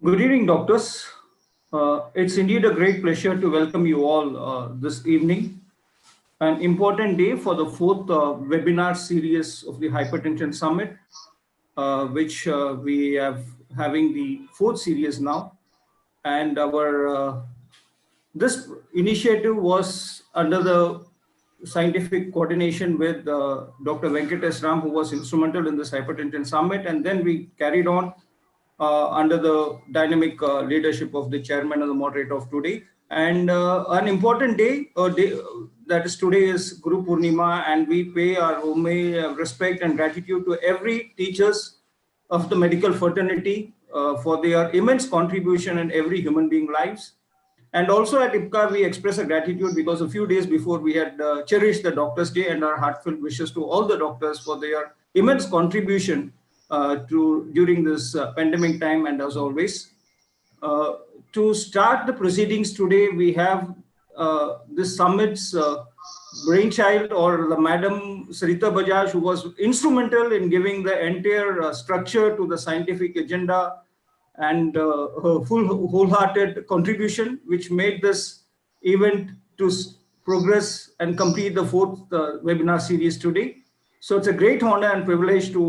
Good evening, doctors. It's indeed a great pleasure to welcome you all this evening. An important day for the fourth webinar series of the Hypertension Summit, which we have having the fourth series now. And our this initiative was under the scientific coordination with Dr. Venkatesh Ram, who was instrumental in this Hypertension Summit. And then we carried on under the dynamic leadership of the chairman and the moderator of today. And an important day, that is today is Guru Purnima, and we pay our homage, respect and gratitude to every teachers of the medical fraternity for their immense contribution in every human being lives. And also at IPCA, we express a gratitude because a few days before we had cherished the Doctors' Day, and our heartfelt wishes to all the doctors for their immense contribution during this pandemic time. And as always, to start the proceedings today, we have this summit's brainchild, or the Madam Sarita Bajaj, who was instrumental in giving the entire structure to the scientific agenda and her wholehearted contribution, which made this event to progress and complete the fourth webinar series today. So it's a great honor and privilege to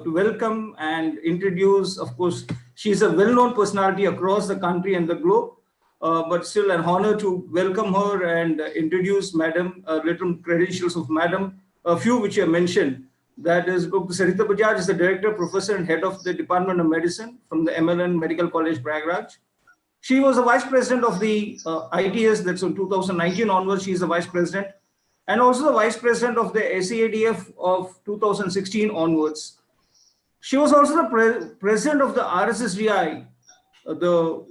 welcome and introduce. Of course, she's a well-known personality across the country and the globe, but still an honor to welcome her and introduce Madam, little credentials of Madam, a few which I mentioned. That is, Dr. Sarita Bajaj is the Director, Professor and Head of the Department of Medicine from the MLN Medical College, Prayagraj. She was the Vice President of the ITS, that's from 2019 onwards, she is the Vice President, and also the Vice President of the SAADF of 2016 onwards. She was also the President of the RSSDI, the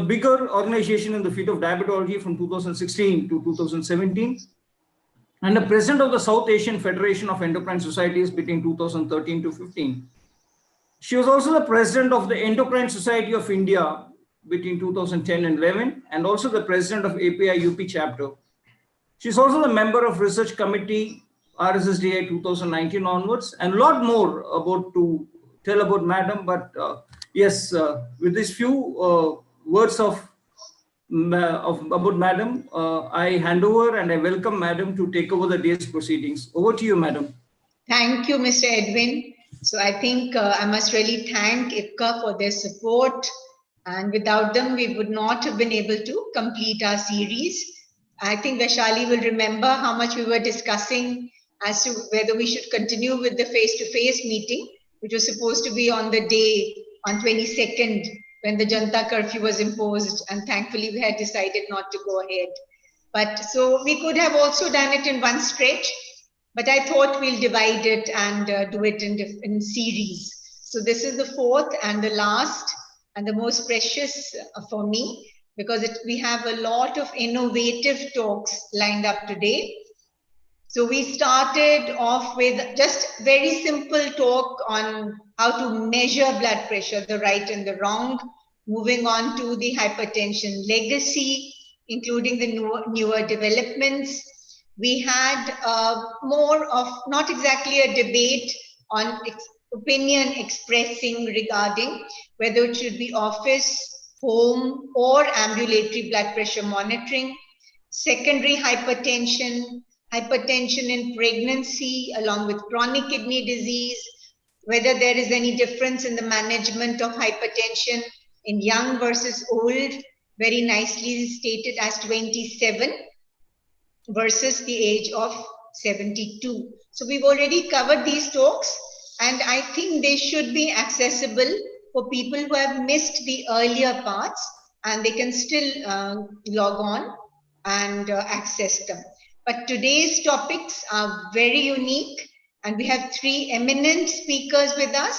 bigger organization in the field of diabetology from 2016 to 2017. And the president of the South Asian Federation of Endocrine Societies between 2013 to 15. She was also the president of the Endocrine Society of India between 2010 and 11, and also the president of API UP chapter. She's also the member of Research Committee RSSDI 2019 onwards, and a lot more about to tell about Madam. But yes, with these few words about Madam, I hand over and I welcome Madam to take over the day's proceedings. Over to you, Madam. Thank you, Mr. Edwin. So I think I must really thank IPCA for their support, and without them, we would not have been able to complete our series. I think Vaishali will remember how much we were discussing as to whether we should continue with the face-to-face meeting, which was supposed to be on the day on 22nd, when the Janta curfew was imposed, and thankfully we had decided not to go ahead. But so we could have also done it in one stretch, but I thought we'll divide it and do it in series. So this is the fourth and the last and the most precious for me, because we have a lot of innovative talks lined up today. So we started off with just very simple talk on how to measure blood pressure, the right and the wrong, moving on to the hypertension legacy, including the newer developments. We had more of, not exactly a debate on opinion expressing regarding whether it should be office, home, or ambulatory blood pressure monitoring, secondary hypertension, hypertension in pregnancy along with chronic kidney disease, whether there is any difference in the management of hypertension in young versus old, very nicely stated as 27 versus the age of 72. So we've already covered these talks, and I think they should be accessible for people who have missed the earlier parts, and they can still log on and access them. But today's topics are very unique, and we have three eminent speakers with us,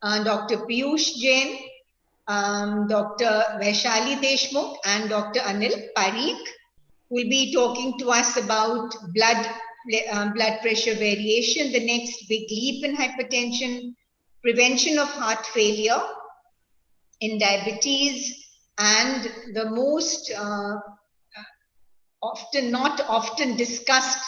Dr. Piyush Jain, Dr. Vaishali Deshmukh, and Dr. Anil Parikh, who will be talking to us about blood pressure variation, the next big leap in hypertension, prevention of heart failure in diabetes, and the most not often discussed,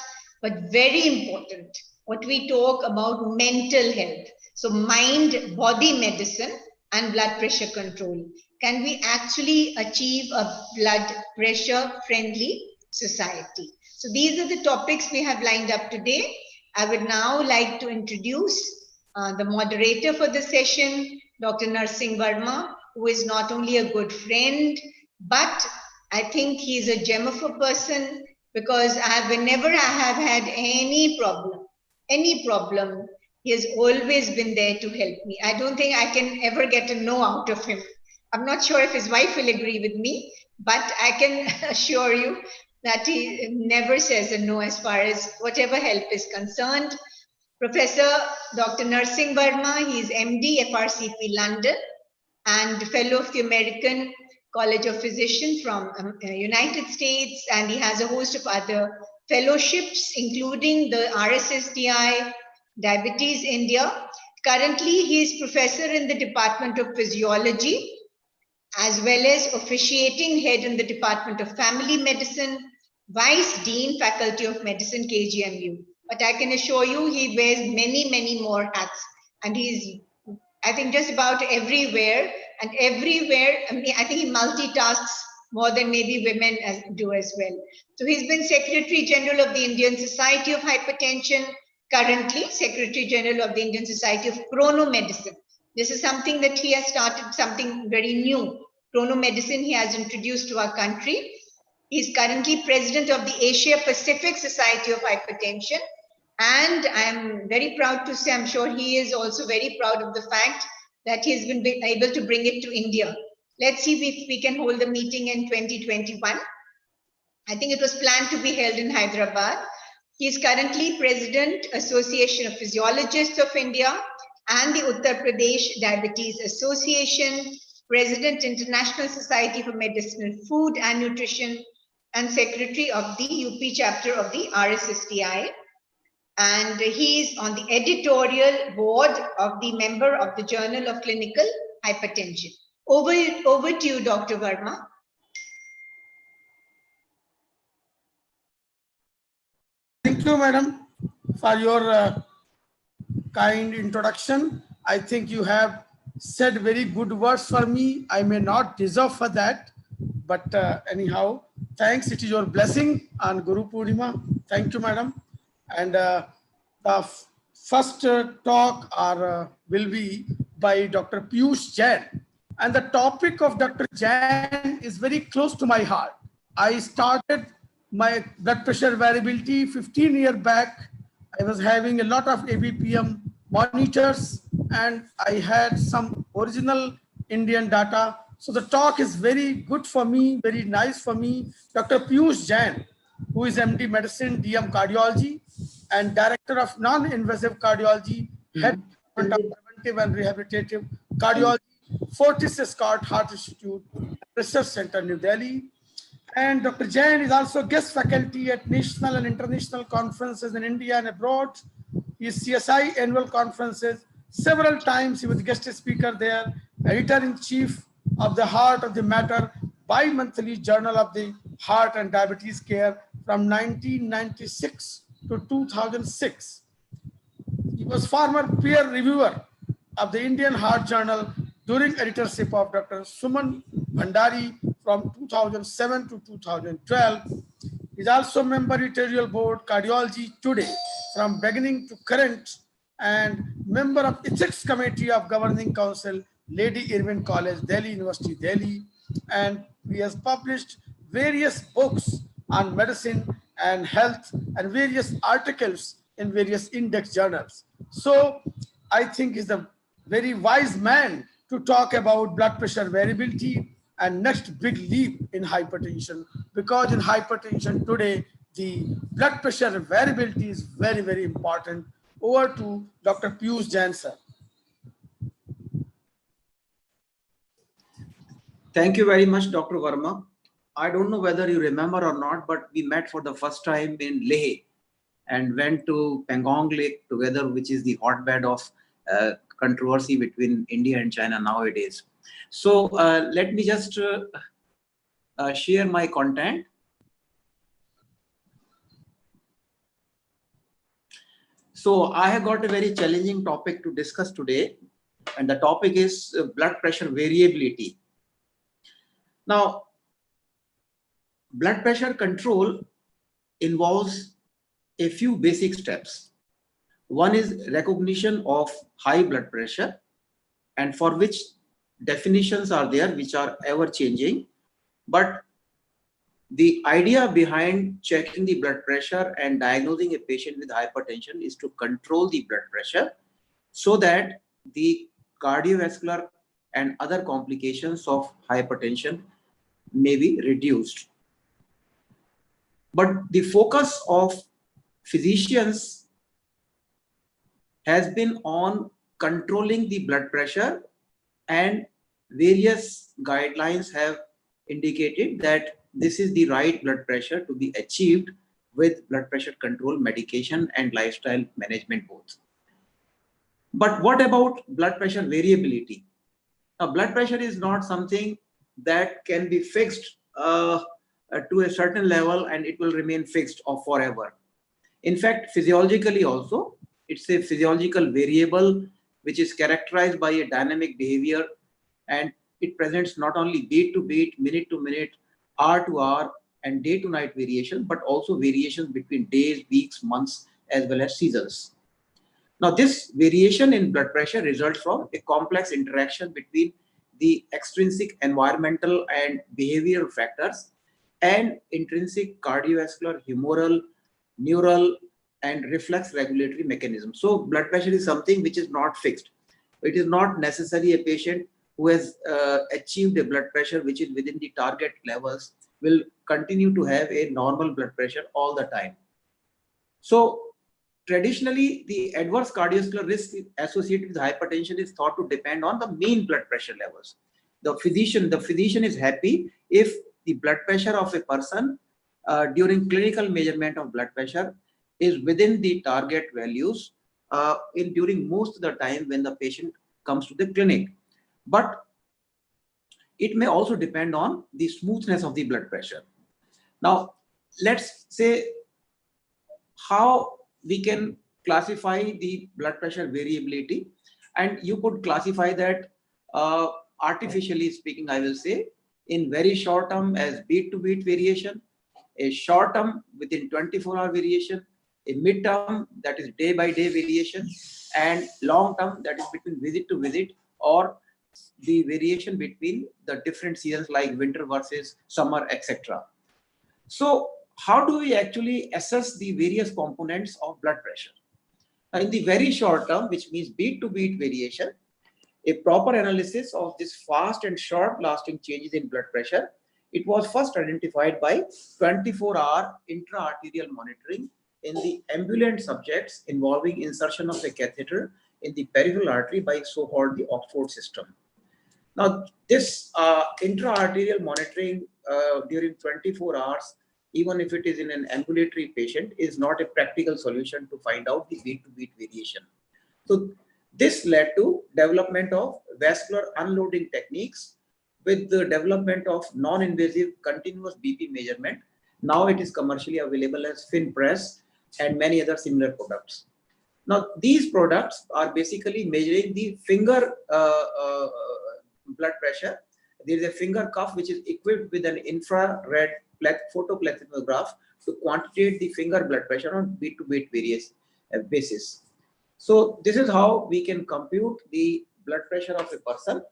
but very important, what we talk about mental health. So mind-body medicine and blood pressure control? Can we actually achieve a blood pressure friendly society? So these are the topics we have lined up today. I would now like to introduce the moderator for the session, Dr. Narsingh Verma, who is not only a good friend, but I think he's a gem of a person, because whenever I have had any problem, he has always been there to help me. I don't think I can ever get a no out of him. I'm not sure if his wife will agree with me, but I can assure you that he never says a no as far as whatever help is concerned. Professor Dr. Narsingh Verma, he is MD, FRCP London, and Fellow of the American College of Physicians from United States, and he has a host of other fellowships, including the RSSDI Diabetes India. Currently, he is professor in the Department of Physiology, as well as officiating head in the Department of Family Medicine, Vice Dean, Faculty of Medicine, KGMU. But I can assure you, he wears many, many more hats, and he's, I think, just about everywhere. And everywhere, I mean, I think he multitasks more than maybe women do as well. So he's been Secretary General of the Indian Society of Hypertension, currently Secretary General of the Indian Society of Chronomedicine. This is something that he has started, something very new. Chronomedicine he has introduced to our country. He's currently President of the Asia Pacific Society of Hypertension. And I'm very proud to say, I'm sure he is also very proud of the fact that he's been able to bring it to India. Let's see if we can hold the meeting in 2021. I think it was planned to be held in Hyderabad. He is currently President, Association of Physiologists of India, and the Uttar Pradesh Diabetes Association, President, International Society for Medicinal Food and Nutrition, and Secretary of the UP chapter of the RSSDI. And he is on the editorial board of the member of the Journal of Clinical Hypertension. Over to you, Dr. Verma. Thank you, madam, for your kind introduction. I think you have said very good words for me. I may not deserve for that, but anyhow, thanks. It is your blessing on Guru Purnima. Thank you, madam. And the first talk will be by Dr. Piyush Jain. And the topic of Dr. Jain is very close to my heart. I started my blood pressure variability 15 years back. I was having a lot of ABPM monitors, and I had some original Indian data. So the talk is very good for me, very nice for me. Dr. Piyush Jain, who is MD Medicine, DM Cardiology, and Director of Non-Invasive Cardiology, Head of Preventive and Rehabilitative Cardiology, Fortis Escort Heart Institute, Research Center, New Delhi. And Dr. Jain is also guest faculty at national and international conferences in India and abroad. He is CSI annual conferences. Several times he was guest speaker there, editor-in-chief of the Heart of the Matter, bi-monthly Journal of the Heart and Diabetes Care from 1996 to 2006. He was former peer reviewer of the Indian Heart Journal during editorship of Dr. Suman Bhandari from 2007 to 2012. He is also member editorial board Cardiology Today from beginning to current, and member of Ethics Committee of Governing Council, Lady Irwin College, Delhi University, Delhi. And he has published various books on medicine and health and various articles in various index journals. So I think he's a very wise man to talk about blood pressure variability and next big leap in hypertension, because in hypertension today, the blood pressure variability is very, very important. Over to Dr. Piyush Jain, sir. Thank you very much, Dr. Verma. I don't know whether you remember or not, but we met for the first time in Leh and went to Pangong Lake together, which is the hotbed of controversy between India and China nowadays. So let me just share my content. So I have got a very challenging topic to discuss today. and the topic is blood pressure variability. Now, blood pressure control involves a few basic steps. One is recognition of high blood pressure, and for which definitions are there which are ever changing. But the idea behind checking the blood pressure and diagnosing a patient with hypertension is to control the blood pressure so that the cardiovascular and other complications of hypertension may be reduced. But the focus of physicians has been on controlling the blood pressure, and various guidelines have indicated that this is the right blood pressure to be achieved with blood pressure control medication and lifestyle management both. But what about blood pressure variability? Now, blood pressure is not something that can be fixed to a certain level and it will remain fixed or forever. In fact, physiologically also, it's a physiological variable which is characterized by a dynamic behavior, and it presents not only beat to beat, minute to minute, hour to hour, and day to night variation, but also variations between days, weeks, months, as well as seasons. Now, this variation in blood pressure results from a complex interaction between the extrinsic environmental and behavioral factors and intrinsic cardiovascular, humoral, neural, and reflex regulatory mechanisms. So blood pressure is something which is not fixed. It is not necessary a patient who has achieved a blood pressure which is within the target levels will continue to have a normal blood pressure all the time. So traditionally, the adverse cardiovascular risk associated with hypertension is thought to depend on the mean blood pressure levels. The physician is happy if the blood pressure of a person during clinical measurement of blood pressure is within the target values during most of the time when the patient comes to the clinic. But it may also depend on the smoothness of the blood pressure. Now, let's say how we can classify the blood pressure variability, and you could classify that artificially speaking, I will say, in very short term as beat to beat variation, a short term within 24-hour variation, a mid term that is day by day variation, and long term that is between visit to visit, or the variation between the different seasons like winter versus summer, etc. So how do we actually assess the various components of blood pressure? Now, in the very short term, which means beat to beat variation, a proper analysis of this fast and short lasting changes in blood pressure, it was first identified by 24-hour intra-arterial monitoring in the ambulant subjects involving insertion of a catheter in the peripheral artery by so-called the Oxford system. Now, this intra-arterial monitoring during 24 hours, even if it is in an ambulatory patient, is not a practical solution to find out the beat-to-beat variation. So this led to development of vascular unloading techniques with the development of non-invasive continuous BP measurement. Now it is commercially available as FinPress and many other similar products. Now these products are basically measuring the finger blood pressure. There is a finger cuff which is equipped with an infrared photoplethysmograph to quantitate the finger blood pressure on beat-to-beat basis. So this is how we can compute the blood pressure of a person.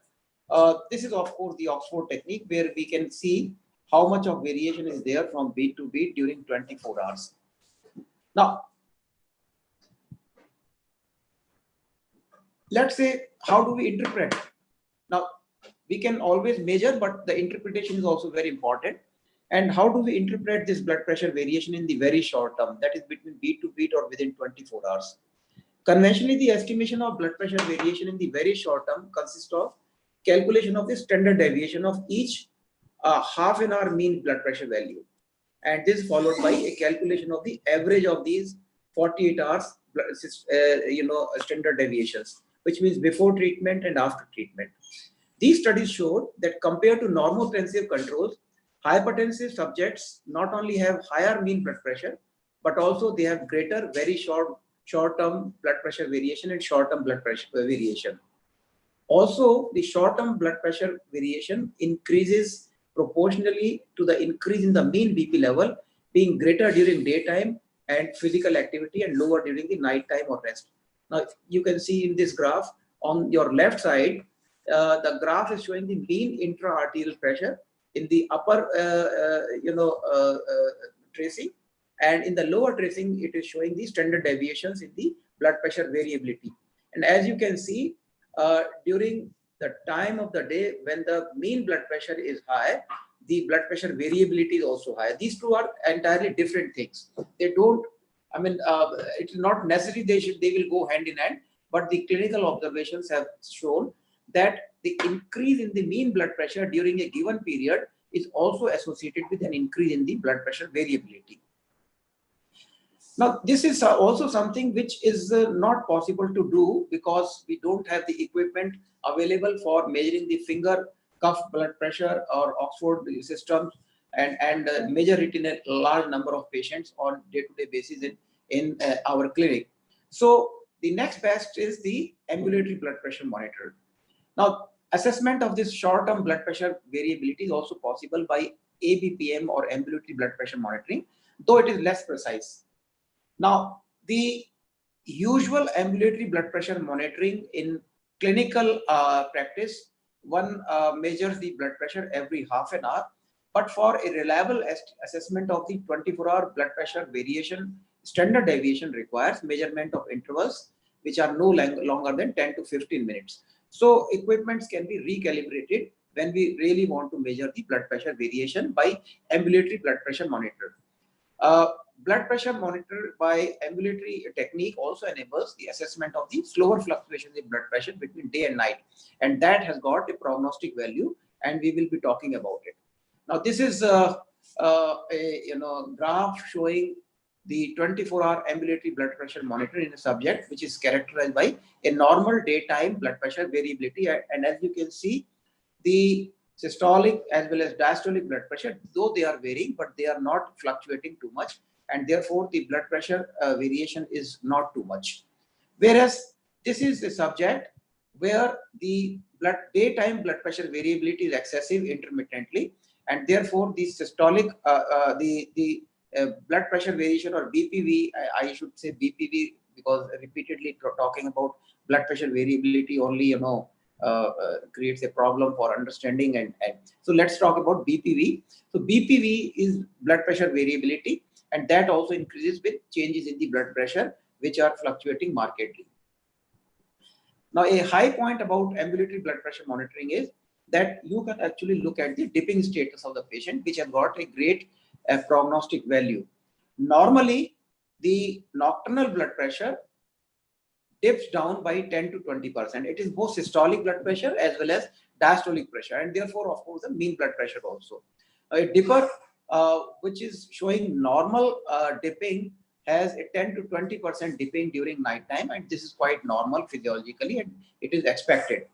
This is of course the Oxford technique where we can see how much of variation is there from beat to beat during 24 hours. Now, let's say, how do we interpret? Now, we can always measure, but the interpretation is also very important. And how do we interpret this blood pressure variation in the very short term, that is between beat to beat or within 24 hours? Conventionally, the estimation of blood pressure variation in the very short term consists of calculation of the standard deviation of each half an hour mean blood pressure value. And this is followed by a calculation of the average of these 48 hours standard deviations, which means before treatment and after treatment. These studies showed that compared to normotensive controls, hypertensive subjects not only have higher mean blood pressure, but also they have greater very short-term blood pressure variation and short-term blood pressure variation. Also, the short-term blood pressure variation increases proportionally to the increase in the mean BP level, being greater during daytime and physical activity and lower during the nighttime or rest. Now, you can see in this graph on your left side, the graph is showing the mean intra-arterial pressure in the upper, tracing, and in the lower tracing, it is showing the standard deviations in the blood pressure variability. And as you can see, during the time of the day when the mean blood pressure is high, the blood pressure variability is also high. These two are entirely different things. They don't, it's not necessary they will go hand in hand, but the clinical observations have shown that the increase in the mean blood pressure during a given period is also associated with an increase in the blood pressure variability. Now, this is also something which is not possible to do because we don't have the equipment available for measuring the finger cuff blood pressure or Oxford systems and measure it in a large number of patients on day-to-day basis in our clinic. So the next best is the ambulatory blood pressure monitor. Now, assessment of this short-term blood pressure variability is also possible by ABPM or ambulatory blood pressure monitoring, though it is less precise. Now, the usual ambulatory blood pressure monitoring in clinical practice, one measures the blood pressure every half an hour, but for a reliable assessment of the 24-hour blood pressure variation, standard deviation requires measurement of intervals which are no longer than 10 to 15 minutes. So equipments can be recalibrated when we really want to measure the blood pressure variation by ambulatory blood pressure monitor. Blood pressure monitored by ambulatory technique also enables the assessment of the slower fluctuations in blood pressure between day and night, and that has got a prognostic value, and we will be talking about it. Now, this is a graph showing the 24-hour ambulatory blood pressure monitor in a subject which is characterized by a normal daytime blood pressure variability, and as you can see, the systolic as well as diastolic blood pressure, though they are varying, but they are not fluctuating too much, and therefore the blood pressure variation is not too much. Whereas this is a subject where the daytime blood pressure variability is excessive intermittently, and therefore the systolic, blood pressure variation or BPV, I should say BPV because repeatedly talking about blood pressure variability only, creates a problem for understanding. And so let's talk about BPV. So BPV is blood pressure variability, and that also increases with changes in the blood pressure, which are fluctuating markedly. Now, a high point about ambulatory blood pressure monitoring is that you can actually look at the dipping status of the patient, which has got a great prognostic value. Normally, the nocturnal blood pressure dips down by 10 to 20%. It is both systolic blood pressure as well as diastolic pressure, and therefore, of course, the mean blood pressure also. A dipper, which is showing normal dipping, has a 10 to 20% dipping during nighttime, and this is quite normal physiologically, and it is expected.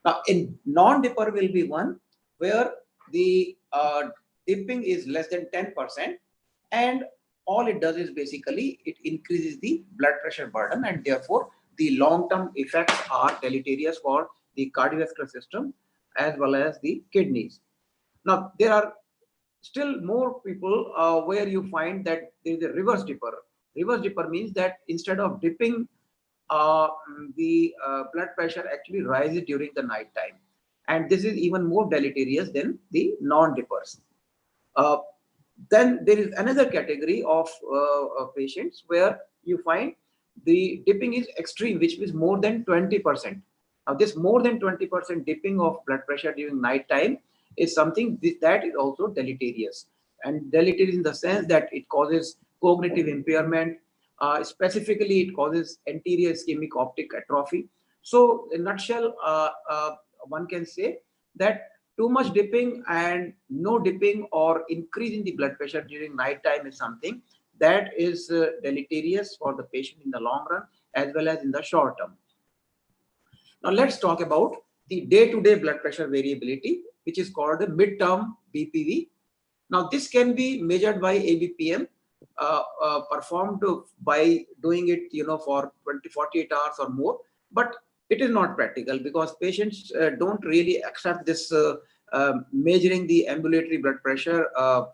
Now, in non-dipper will be one where the dipping is less than 10%, and all it does is basically it increases the blood pressure burden, and therefore the long-term effects are deleterious for the cardiovascular system as well as the kidneys. Now, there are still more people where you find that there is a reverse dipper. Reverse dipper means that instead of dipping, the blood pressure actually rises during the night time, and this is even more deleterious than the non-dippers. Then there is another category of patients where you find the dipping is extreme, which means more than 20%. Now, this more than 20% dipping of blood pressure during night time is something that is also deleterious, and deleterious in the sense that it causes cognitive impairment. Specifically, it causes anterior ischemic optic atrophy. So, in a nutshell, one can say that too much dipping and no dipping or increasing the blood pressure during night time is something that is deleterious for the patient in the long run as well as in the short term. Now, let's talk about the day-to-day blood pressure variability, which is called the midterm BPV. Now, this can be measured by ABPM, performed by doing it, for 48 hours or more. But It is not practical because patients don't really accept this measuring the ambulatory blood pressure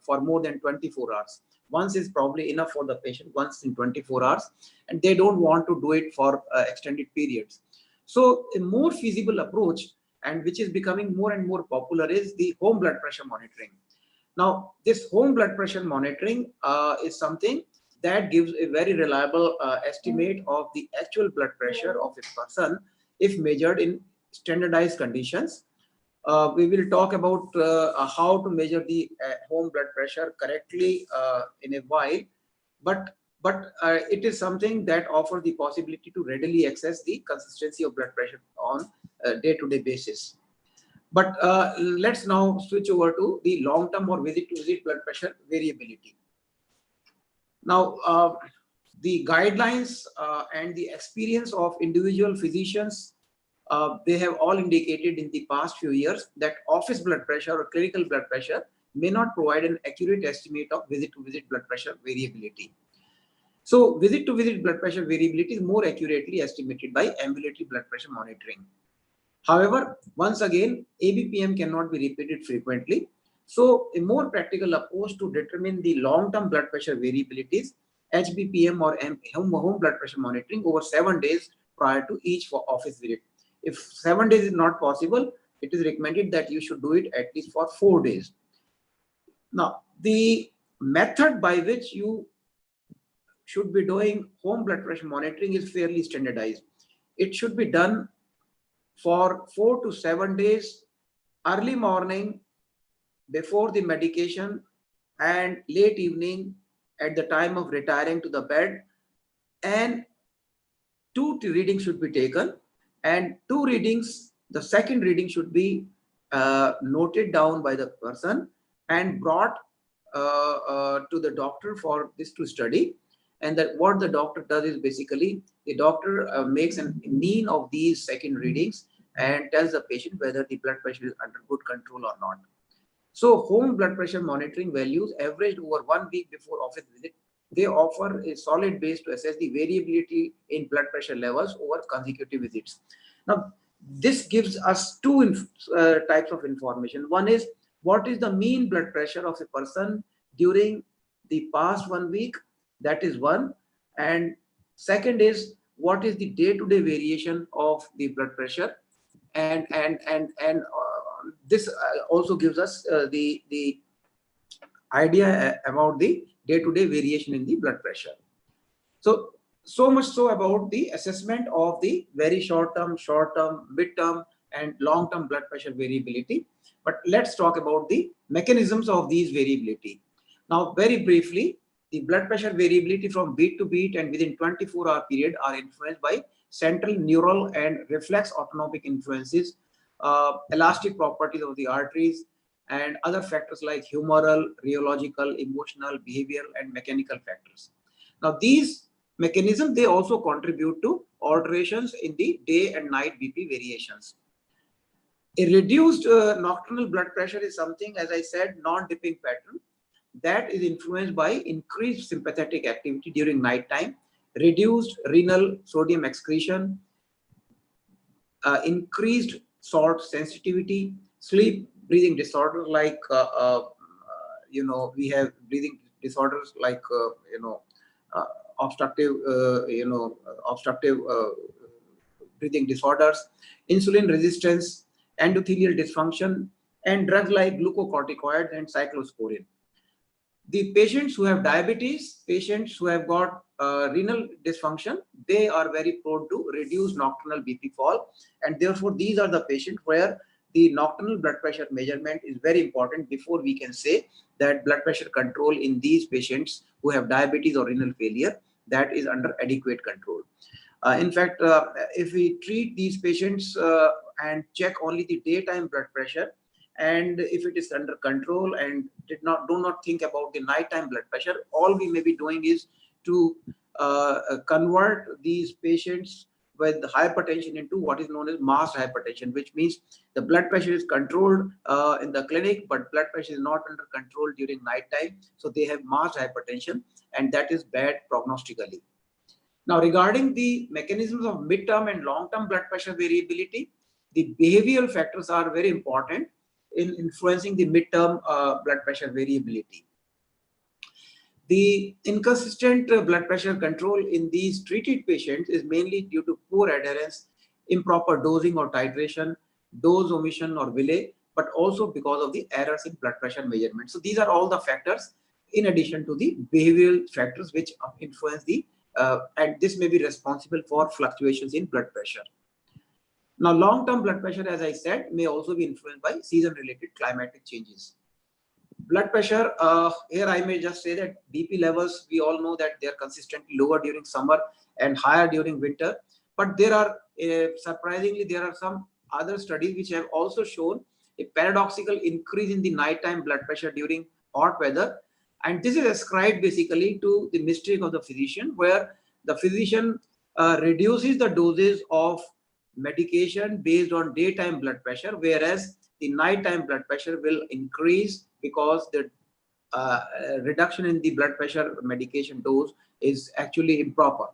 for more than 24 hours. Once is probably enough for the patient, once in 24 hours, and they don't want to do it for extended periods. So a more feasible approach, and which is becoming more and more popular, is the home blood pressure monitoring. Now, this home blood pressure monitoring is something that gives a very reliable estimate of the actual blood pressure of a person if measured in standardized conditions. We will talk about how to measure the home blood pressure correctly in a while, but it is something that offers the possibility to readily access the consistency of blood pressure on a day-to-day basis. But let's now switch over to the long-term or visit-to-visit blood pressure variability. Now, the guidelines and the experience of individual physicians, they have all indicated in the past few years that office blood pressure or clinical blood pressure may not provide an accurate estimate of visit-to-visit blood pressure variability. So visit-to-visit blood pressure variability is more accurately estimated by ambulatory blood pressure monitoring. However, once again, ABPM cannot be repeated frequently. So a more practical approach to determine the long-term blood pressure variabilities, HBPM or home blood pressure monitoring over 7 days prior to each office visit. If 7 days is not possible, it is recommended that you should do it at least for 4 days. Now, the method by which you should be doing home blood pressure monitoring is fairly standardized. It should be done for 4 to 7 days, early morning before the medication and late evening at the time of retiring to the bed, and 2 readings should be taken, and 2 readings, the second reading should be noted down by the person and brought to the doctor for this to study. And that what the doctor does is basically the doctor makes a mean of these second readings and tells the patient whether the blood pressure is under good control or not. So home blood pressure monitoring values averaged over 1 week before office visit, they offer a solid base to assess the variability in blood pressure levels over consecutive visits. Now, this gives us 2 types of information. One is what is the mean blood pressure of a person during the past 1 week. That is one. And second is what is the day-to-day variation of the blood pressure, and this also gives us the idea about the day-to-day variation in the blood pressure. So much so about the assessment of the very short-term, mid-term, and long-term blood pressure variability. But let's talk about the mechanisms of these variability. Now, very briefly, the blood pressure variability from beat to beat and within 24-hour period are influenced by central neural and reflex autonomic influences, elastic properties of the arteries, and other factors like humoral, rheological, emotional, behavioral, and mechanical factors. Now, these mechanisms, they also contribute to alterations in the day and night BP variations. A reduced nocturnal blood pressure is something, as I said, non-dipping pattern that is influenced by increased sympathetic activity during night time, reduced renal sodium excretion, increased salt sensitivity, sleep breathing disorders like we have breathing disorders like obstructive breathing disorders, insulin resistance, endothelial dysfunction, and drugs like glucocorticoids and cyclosporine. The patients who have diabetes, patients who have got renal dysfunction, they are very prone to reduced nocturnal BP fall, and therefore these are the patients where the nocturnal blood pressure measurement is very important before we can say that blood pressure control in these patients who have diabetes or renal failure, that is under adequate control. In fact, if we treat these patients and check only the daytime blood pressure, and if it is under control and do not think about the nighttime blood pressure, all we may be doing is to convert these patients with hypertension into what is known as masked hypertension, which means the blood pressure is controlled in the clinic, but blood pressure is not under control during nighttime. So they have masked hypertension, and that is bad prognostically. Now, regarding the mechanisms of midterm and long-term blood pressure variability, the behavioral factors are very important in influencing the midterm blood pressure variability. The inconsistent blood pressure control in these treated patients is mainly due to poor adherence, improper dosing or titration, dose omission or delay, but also because of the errors in blood pressure measurement. So these are all the factors in addition to the behavioral factors which influence the and this may be responsible for fluctuations in blood pressure. Now, long-term blood pressure, as I said, may also be influenced by season-related climatic changes. Blood pressure, here I may just say that BP levels, we all know that they are consistently lower during summer and higher during winter. But there are, surprisingly, there are some other studies which have also shown a paradoxical increase in the nighttime blood pressure during hot weather. And this is ascribed basically to the mistake of the physician, where the physician reduces the doses of medication based on daytime blood pressure, whereas the nighttime blood pressure will increase because the reduction in the blood pressure medication dose is actually improper.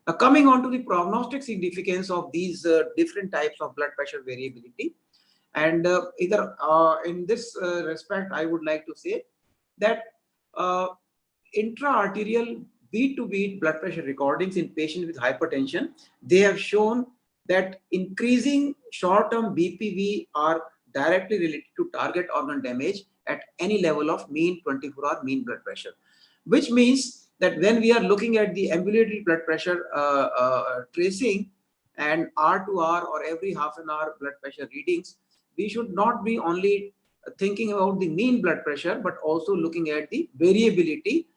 Now, coming on to the prognostic significance of these different types of blood pressure variability, and in this respect, I would like to say that intra-arterial beat-to-beat blood pressure recordings in patients with hypertension, they have shown that increasing short-term BPV are directly related to target organ damage at any level of mean 24-hour mean blood pressure, which means that when we are looking at the ambulatory blood pressure tracing and R2R or every half an hour blood pressure readings, we should not be only thinking about the mean blood pressure, but also looking at the variability,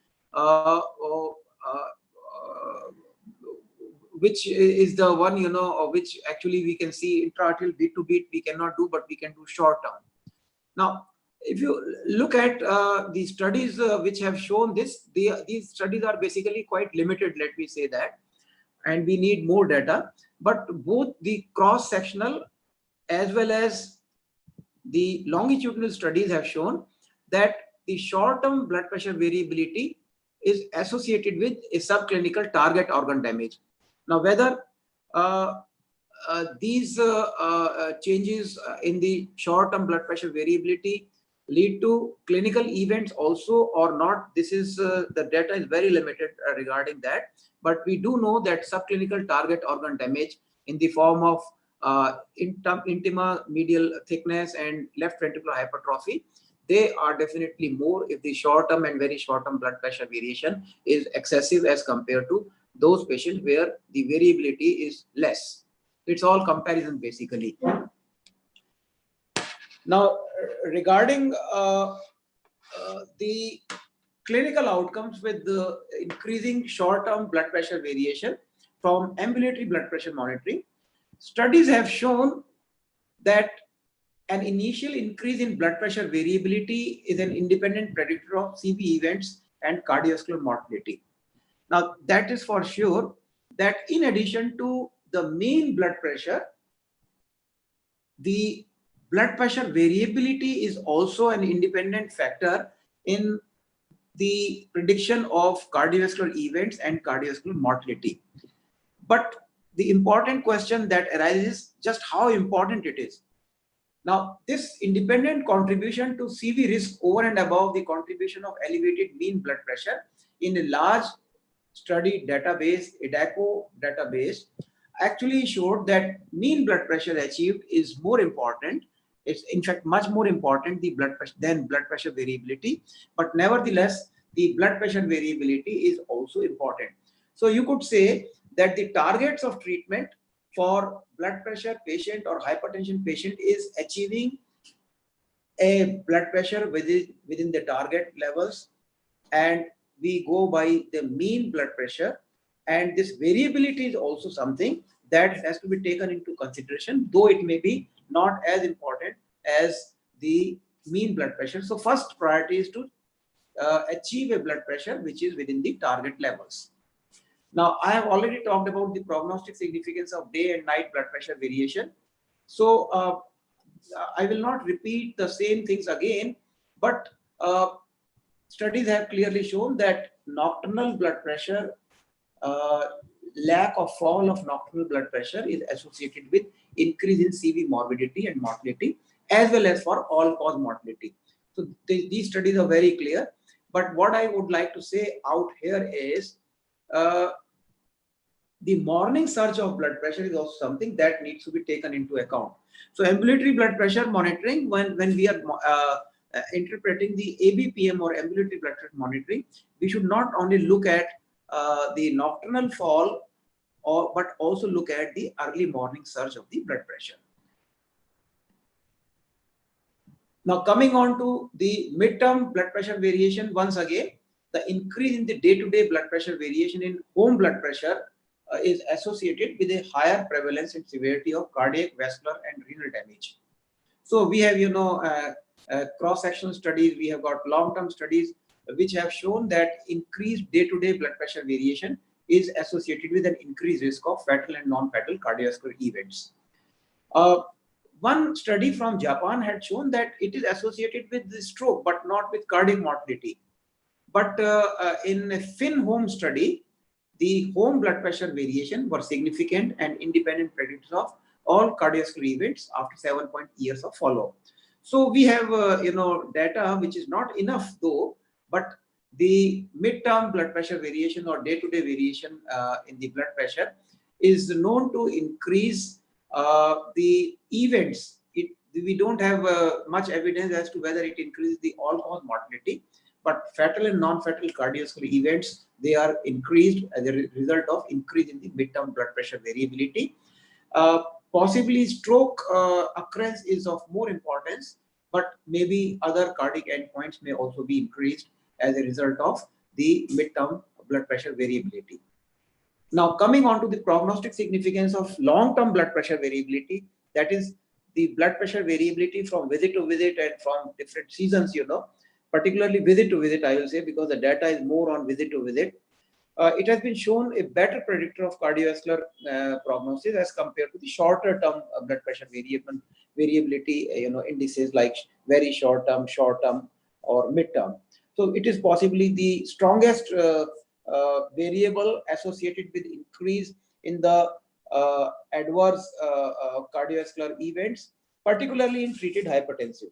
which is the one, which actually we can see intra-arterial beat to beat we cannot do, but we can do short term. Now, if you look at the studies which have shown this, these studies are basically quite limited, let me say that, and we need more data. But both the cross-sectional as well as the longitudinal studies have shown that the short-term blood pressure variability is associated with a subclinical target organ damage. Now, whether these changes in the short-term blood pressure variability lead to clinical events also or not, this is the data is very limited regarding that. But we do know that subclinical target organ damage in the form of intima medial thickness and left ventricular hypertrophy, they are definitely more if the short-term and very short-term blood pressure variation is excessive as compared to those patients where the variability is less. It's all comparison basically. Now, regarding the clinical outcomes with the increasing short-term blood pressure variation from ambulatory blood pressure monitoring, studies have shown that an initial increase in blood pressure variability is an independent predictor of CV events and cardiovascular mortality. Now, that is for sure that in addition to the mean blood pressure, the blood pressure variability is also an independent factor in the prediction of cardiovascular events and cardiovascular mortality. But the important question that arises is just how important it is. Now, this independent contribution to CV risk over and above the contribution of elevated mean blood pressure in a large study database, EDACO database, actually showed that mean blood pressure achieved is more important. It's in fact much more important than blood pressure variability. But nevertheless, the blood pressure variability is also important. So you could say that the targets of treatment for blood pressure patient or hypertension patient is achieving a blood pressure within the target levels, and we go by the mean blood pressure, and this variability is also something that has to be taken into consideration, though it may be not as important as the mean blood pressure. So first priority is to achieve a blood pressure which is within the target levels. Now, I have already talked about the prognostic significance of day and night blood pressure variation. So I will not repeat the same things again, but studies have clearly shown that nocturnal blood pressure lack of fall of nocturnal blood pressure is associated with increase in CV morbidity and mortality, as well as for all-cause mortality. So these studies are very clear. But what I would like to say out here is the morning surge of blood pressure is also something that needs to be taken into account. So ambulatory blood pressure monitoring, when we are interpreting the ABPM or ambulatory blood pressure monitoring, we should not only look at the nocturnal fall, but also look at the early morning surge of the blood pressure. Now coming on to the midterm blood pressure variation, once again, the increase in the day-to-day blood pressure variation in home blood pressure is associated with a higher prevalence and severity of cardiac, vascular, and renal damage. So we have, cross-sectional studies, we have got long-term studies which have shown that increased day-to-day blood pressure variation is associated with an increased risk of fatal and non-fatal cardiovascular events. One study from Japan had shown that it is associated with the stroke, but not with cardiac mortality. But in a Finn home study, the home blood pressure variation were significant and independent predictors of all cardiovascular events after 7 years of follow-up. So we have data which is not enough though, but the midterm blood pressure variation or day-to-day variation in the blood pressure is known to increase the events. We don't have much evidence as to whether it increases the all-cause mortality, but fatal and non-fatal cardiovascular events, they are increased as a result of increase in the midterm blood pressure variability. Possibly stroke occurrence is of more importance, but maybe other cardiac endpoints may also be increased as a result of the midterm blood pressure variability. Now coming on to the prognostic significance of long-term blood pressure variability, that is the blood pressure variability from visit to visit and from different seasons, particularly visit to visit, I will say, because the data is more on visit to visit. It has been shown a better predictor of cardiovascular prognosis as compared to the shorter term blood pressure variability, indices like very short term, or mid-term. So it is possibly the strongest variable associated with increase in the adverse cardiovascular events, particularly in treated hypertensive.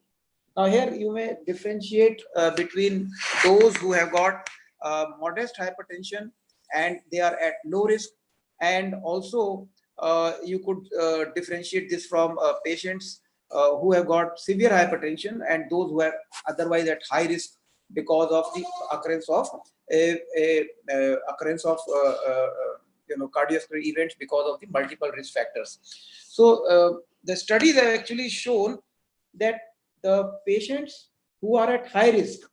Now here you may differentiate between those who have got modest hypertension and they are at low risk, and also you could differentiate this from patients who have got severe hypertension and those who are otherwise at high risk because of the occurrence of cardiovascular events because of the multiple risk factors. So the studies have actually shown that the patients who are at high risk,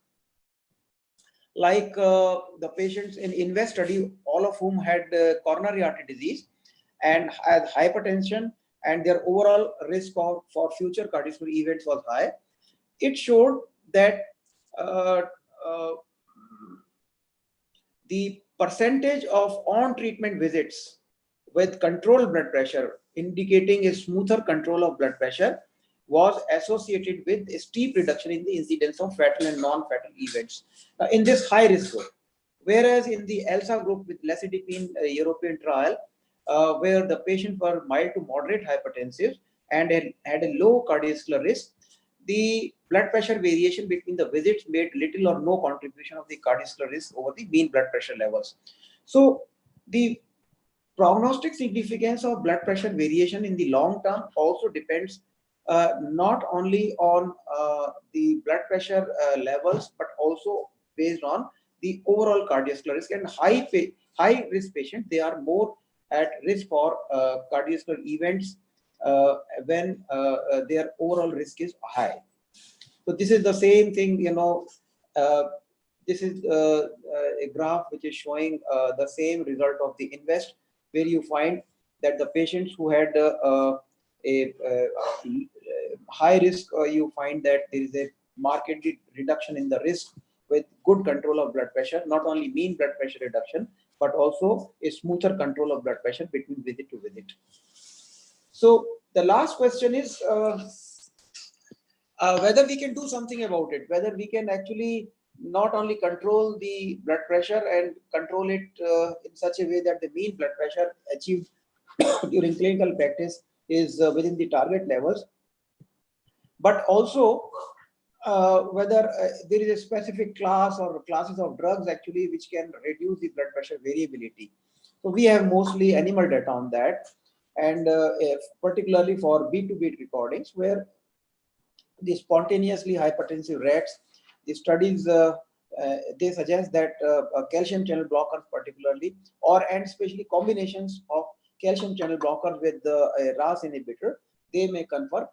like the patients in INVEST study, all of whom had coronary artery disease and had hypertension, and their overall risk for future cardiovascular events was high. It showed that the percentage of on-treatment visits with controlled blood pressure, indicating a smoother control of blood pressure, was associated with a steep reduction in the incidence of fatal and non-fatal events in this high-risk group. Whereas in the ELSA group with lesidipine European trial, where the patients were mild to moderate hypertensive and had a low cardiovascular risk, the blood pressure variation between the visits made little or no contribution of the cardiovascular risk over the mean blood pressure levels. So the prognostic significance of blood pressure variation in the long term also depends not only on the blood pressure levels, but also based on the overall cardiovascular risk. And high risk patients, they are more at risk for cardiovascular events when their overall risk is high. So this is the same thing, this is a graph which is showing the same result of the INVEST, where you find that the patients who had a high risk, you find that there is a marked reduction in the risk with good control of blood pressure, not only mean blood pressure reduction, but also a smoother control of blood pressure between visit to visit. So the last question is whether we can do something about it, whether we can actually not only control the blood pressure and control it in such a way that the mean blood pressure achieved during clinical practice is within the target levels, but also whether there is a specific class or classes of drugs actually which can reduce the blood pressure variability. So we have mostly animal data on that, and particularly for beat to beat recordings where the spontaneously hypertensive rats, the studies they suggest that calcium channel blockers particularly, or and especially combinations of calcium channel blockers with a RAS inhibitor, they may confer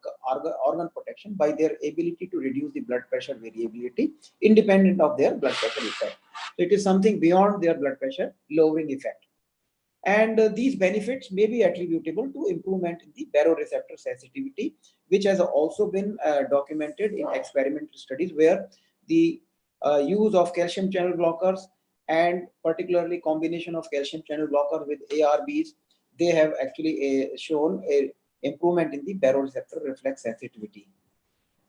organ protection by their ability to reduce the blood pressure variability independent of their blood pressure effect. So it is something beyond their blood pressure lowering effect. And these benefits may be attributable to improvement in the baroreceptor sensitivity, which has also been documented in experimental studies where the use of calcium channel blockers and particularly combination of calcium channel blocker with ARBs, they have actually shown a improvement in the baroreceptor reflex sensitivity.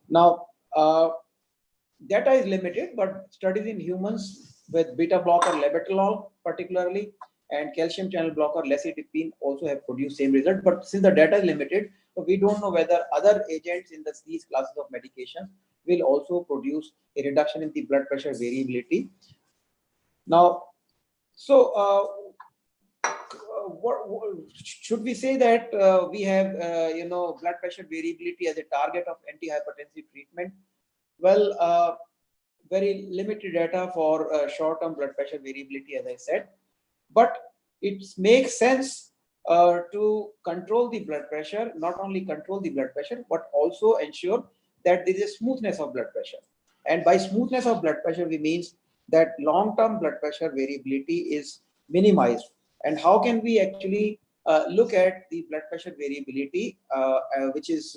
Now, data is limited, but studies in humans with beta blocker labetalol particularly and calcium channel blocker lecitipine also have produced same result. But since the data is limited, so we don't know whether other agents in these classes of medications will also produce a reduction in the blood pressure variability. Now, so should we say that we have blood pressure variability as a target of antihypertensive treatment? Well, very limited data for short-term blood pressure variability, as I said, but it makes sense to control the blood pressure, not only control the blood pressure, but also ensure that there is a smoothness of blood pressure. And by smoothness of blood pressure, we means that long-term blood pressure variability is minimized. And how can we actually look at the blood pressure variability, which is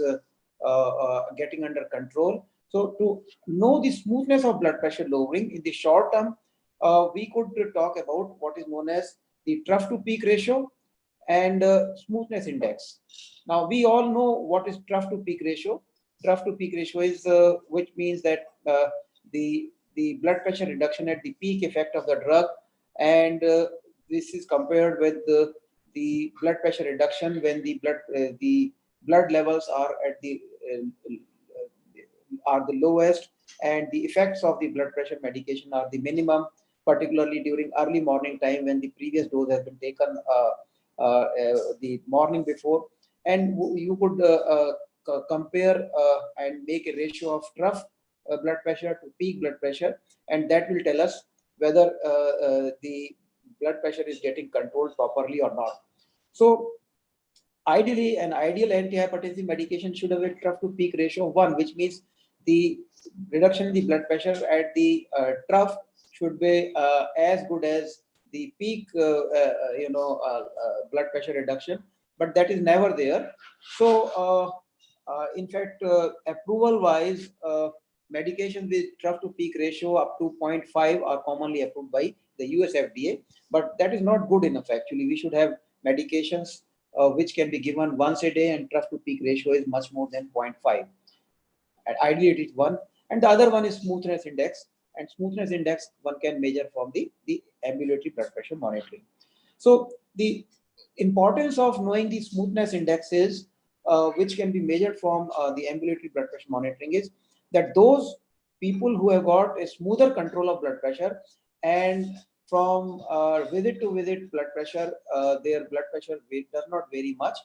getting under control? So to know the smoothness of blood pressure lowering in the short term, we could talk about what is known as the trough to peak ratio and smoothness index. Now we all know what is trough to peak ratio. Trough to peak ratio is which means that the blood pressure reduction at the peak effect of the drug, and this is compared with the blood pressure reduction when the blood levels are at the lowest, and the effects of the blood pressure medication are the minimum, particularly during early morning time when the previous dose has been taken the morning before. And you could compare and make a ratio of trough blood pressure to peak blood pressure, and that will tell us whether the blood pressure is getting controlled properly or not. So ideally, an ideal antihypertensive medication should have a trough to peak ratio of 1, which means the reduction in the blood pressure at the trough should be as good as the peak blood pressure reduction, but that is never there. So in fact, approval wise, medications with trough to peak ratio up to 0.5 are commonly approved by the US FDA, but that is not good enough. Actually, we should have medications which can be given once a day, and trough to peak ratio is much more than 0.5. And ideally it is 1. And the other one is smoothness index, and smoothness index one can measure from the ambulatory blood pressure monitoring. So the importance of knowing the smoothness index is which can be measured from the ambulatory blood pressure monitoring is that those people who have got a smoother control of blood pressure, and from visit to visit blood pressure, their blood pressure does not vary much.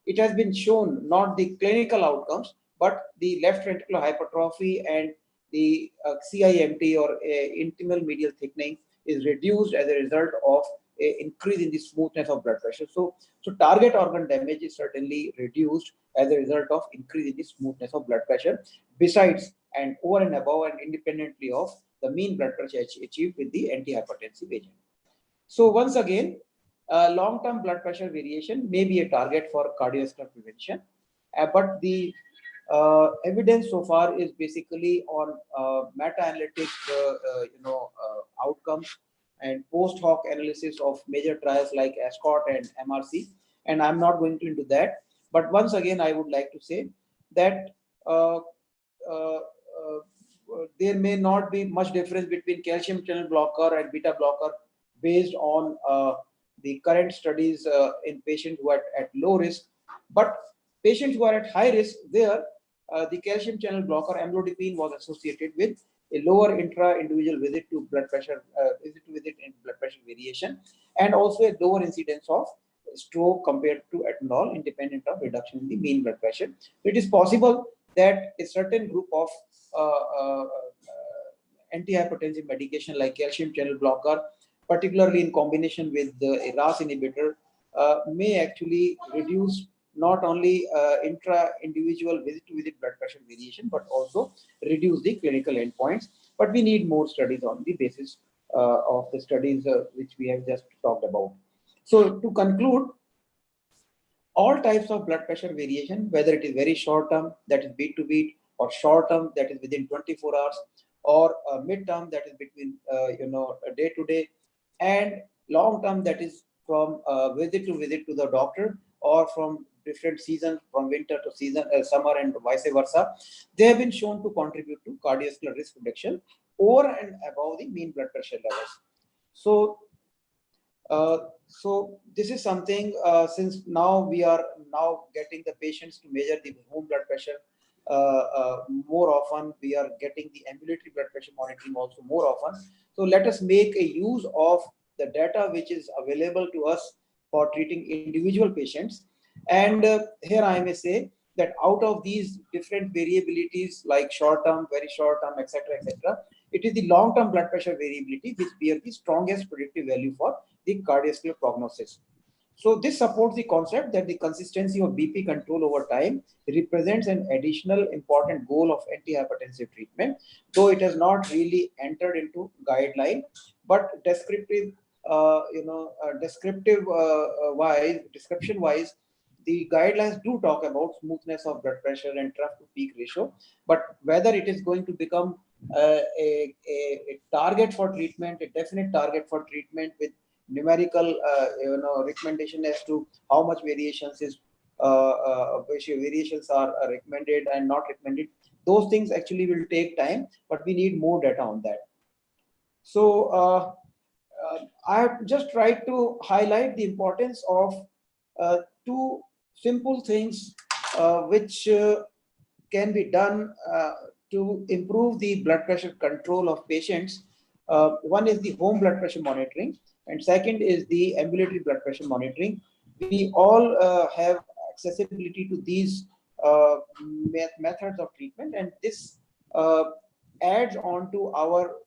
It has been shown, not the clinical outcomes, but the left ventricular hypertrophy and the CIMT or intimal medial thickening is reduced as a result of an increase in the smoothness of blood pressure. So target organ damage is certainly reduced as a result of increase in the smoothness of blood pressure, besides and over and above and independently of the mean blood pressure achieved with the antihypertensive agent. So once again, long-term blood pressure variation may be a target for cardiovascular prevention, but the evidence so far is basically on meta-analytic outcomes and post hoc analysis of major trials like ASCOT and MRC, and I'm not going into that. But once again, I would like to say that there may not be much difference between calcium channel blocker and beta blocker based on the current studies in patients who are at low risk. But patients who are at high risk, there the calcium channel blocker amlodipine was associated with a lower intra-individual visit to blood pressure, visit in blood pressure variation, and also a lower incidence of stroke compared to ethanol, independent of reduction in the mean blood pressure. So it is possible that a certain group of antihypertensive medication like calcium channel blocker, particularly in combination with the RAS inhibitor, may actually reduce not only intra-individual visit-to-visit blood pressure variation, but also reduce the clinical endpoints. But we need more studies on the basis of the studies which we have just talked about. So to conclude, all types of blood pressure variation, whether it is very short term, that is beat to beat, or short term, that is within 24 hours, or mid term, that is between day to day, and long term, that is from visit to the doctor, or from different seasons, from winter to season, summer, and vice versa. They have been shown to contribute to cardiovascular risk reduction over and above the mean blood pressure levels. So this is something, since now we are now getting the patients to measure the home blood pressure more often, we are getting the ambulatory blood pressure monitoring also more often. So let us make a use of the data which is available to us for treating individual patients. And here I may say that out of these different variabilities like short term, very short term, etc., it is the long term blood pressure variability which bears the strongest predictive value for the cardiovascular prognosis. So this supports the concept that the consistency of BP control over time represents an additional important goal of antihypertensive treatment, though it has not really entered into guideline, but description wise, the guidelines do talk about smoothness of blood pressure and trough to peak ratio, but whether it is going to become a target for treatment, a definite target for treatment with numerical recommendation as to how much variations are recommended and not recommended, those things actually will take time, but we need more data on that. So I have just tried to highlight the importance of two simple things which can be done to improve the blood pressure control of patients. One is the home blood pressure monitoring, and second is the ambulatory blood pressure monitoring. We all have accessibility to these methods of treatment, and this adds on to our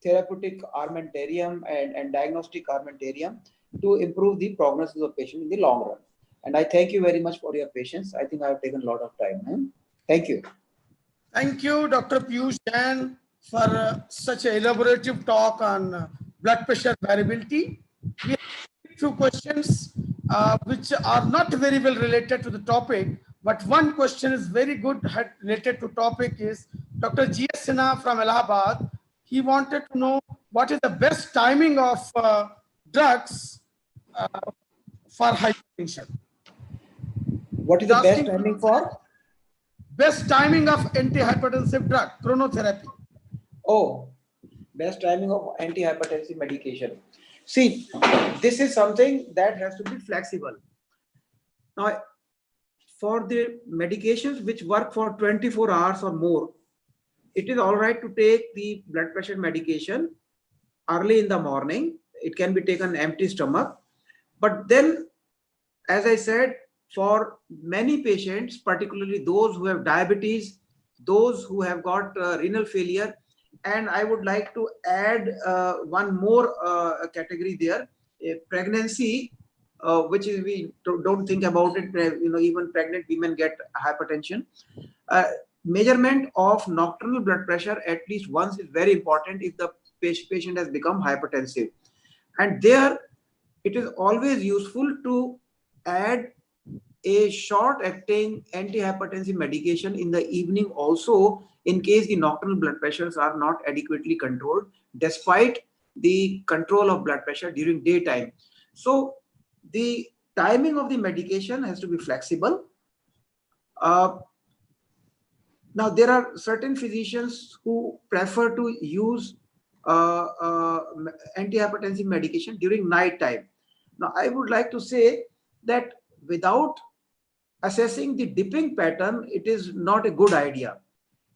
therapeutic armamentarium and diagnostic armamentarium to improve the prognosis of patient in the long run. And I thank you very much for your patience. I think I have taken a lot of time. Thank you. Thank you, Dr. Piyush Jain, for such an elaborative talk on blood pressure variability. We have two questions which are not very well related to the topic, but one question is very good related to topic is Dr. G.S. Sinha from Allahabad. He wanted to know what is the best timing of drugs for hypertension. What is the best timing for? Best timing of antihypertensive drug, chronotherapy. Oh, best timing of antihypertensive medication. See, this is something that has to be flexible. Now, for the medications which work for 24 hours or more, it is all right to take the blood pressure medication early in the morning. It can be taken empty stomach. But then, as I said, for many patients, particularly those who have diabetes, those who have got renal failure, and I would like to add one more category there, pregnancy, which is we don't think about it. Even pregnant women get hypertension. Measurement of nocturnal blood pressure at least once is very important if the patient has become hypertensive. And there, it is always useful to add a short-acting antihypertensive medication in the evening also, in case the nocturnal blood pressures are not adequately controlled, despite the control of blood pressure during daytime. So the timing of the medication has to be flexible. Now, there are certain physicians who prefer to use antihypertensive medication during night time. Now, I would like to say that without assessing the dipping pattern, it is not a good idea,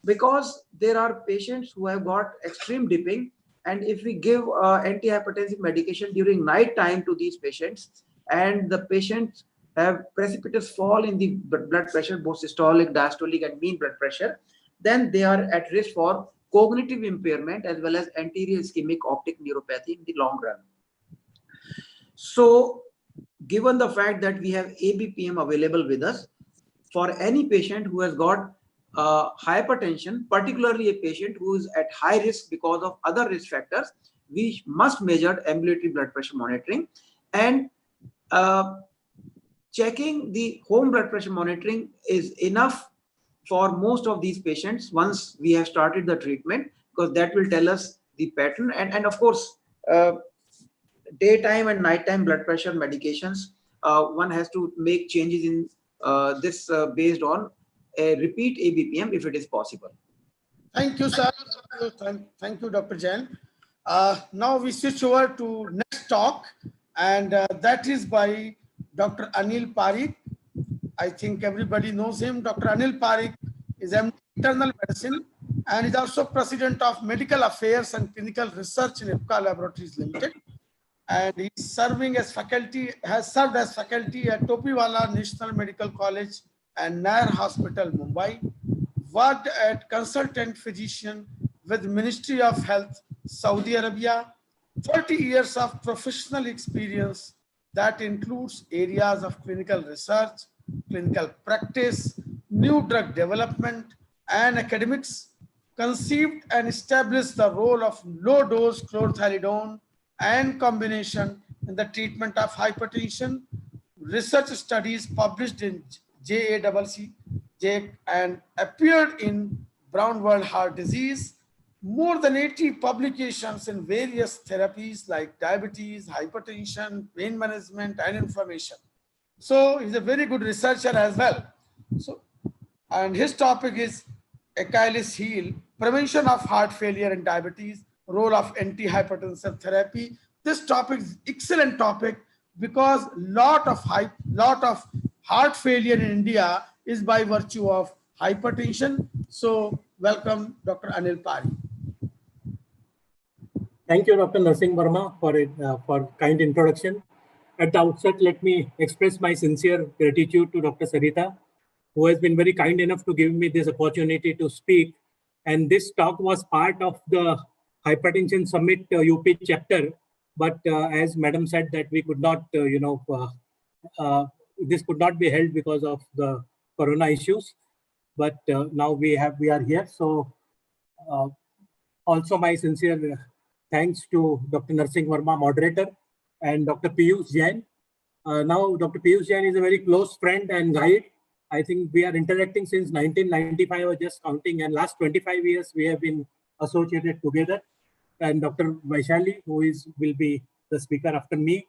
because there are patients who have got extreme dipping, and if we give antihypertensive medication during night time to these patients, and the patients have precipitous fall in the blood pressure, both systolic, diastolic, and mean blood pressure, then they are at risk for cognitive impairment as well as anterior ischemic optic neuropathy in the long run. So, given the fact that we have ABPM available with us, for any patient who has got hypertension, particularly a patient who is at high risk because of other risk factors, we must measure ambulatory blood pressure monitoring, and checking the home blood pressure monitoring is enough for most of these patients once we have started the treatment, because that will tell us the pattern. And of course, daytime and nighttime blood pressure medications, one has to make changes in this based on a repeat ABPM if it is possible. Thank you, sir. Thank you, Dr. Jain. Now we switch over to next talk, and that is by Dr. Anil Parikh. I think everybody knows him. Dr. Anil Parikh is MD internal medicine and is also president of medical affairs and clinical research in IPCA Laboratories Limited. And he's serving as faculty, has served as faculty at Topiwala National Medical College and Nair Hospital, Mumbai. Worked at consultant physician with Ministry of Health, Saudi Arabia. 30 years of professional experience that includes areas of clinical research, clinical practice, new drug development, and academics. Conceived and established the role of low-dose chlorthalidone and combination in the treatment of hypertension. Research studies published in JACC and appeared in Brown World Heart Disease. More than 80 publications in various therapies like diabetes, hypertension, pain management, and inflammation. So he's a very good researcher as well. So, and his topic is Achilles heel, prevention of heart failure and diabetes, role of antihypertensive therapy. This topic is excellent topic because lot of heart failure in India is by virtue of hypertension. So welcome, Dr. Anil Parikh. Thank you, Dr. Narsingh Verma, for kind introduction. At the outset, let me express my sincere gratitude to Dr. Sarita, who has been very kind enough to give me this opportunity to speak. And this talk was part of the Hypertension Summit UP chapter. But as Madam said that we could not, this could not be held because of the Corona issues. But now we are here. So also my sincere thanks to Dr. Narsingh Verma, moderator, and Dr. Piyush Jain. Now, Dr. Piyush Jain is a very close friend and guide. I think we are interacting since 1995, I was just counting, and last 25 years we have been associated together. And Dr. Vaishali, who will be the speaker after me.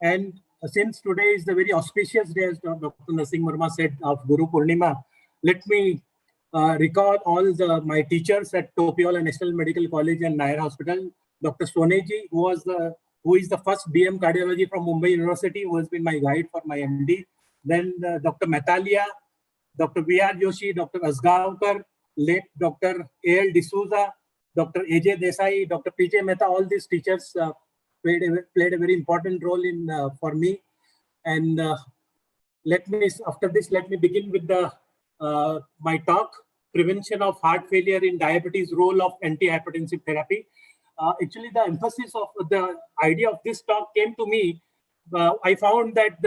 And since today is the very auspicious day, as Dr. Narsingh Verma said, of Guru Purnima, let me recall all my teachers at Topiwala National Medical College and Nair Hospital. Dr. Soneji, who is the first BM cardiology from Mumbai University, who has been my guide for my MD. Then Dr. Metalia, Dr. V.R. Joshi, Dr. Asgaonkar, late Dr. A.L. D'Souza, Dr. A.J. Desai, Dr. P.J. Mehta, all these teachers played a very important role for me. And after this, let me begin with my talk, Prevention of Heart Failure in Diabetes, Role of Antihypertensive Therapy. Actually, the emphasis of the idea of this talk came to me. I found that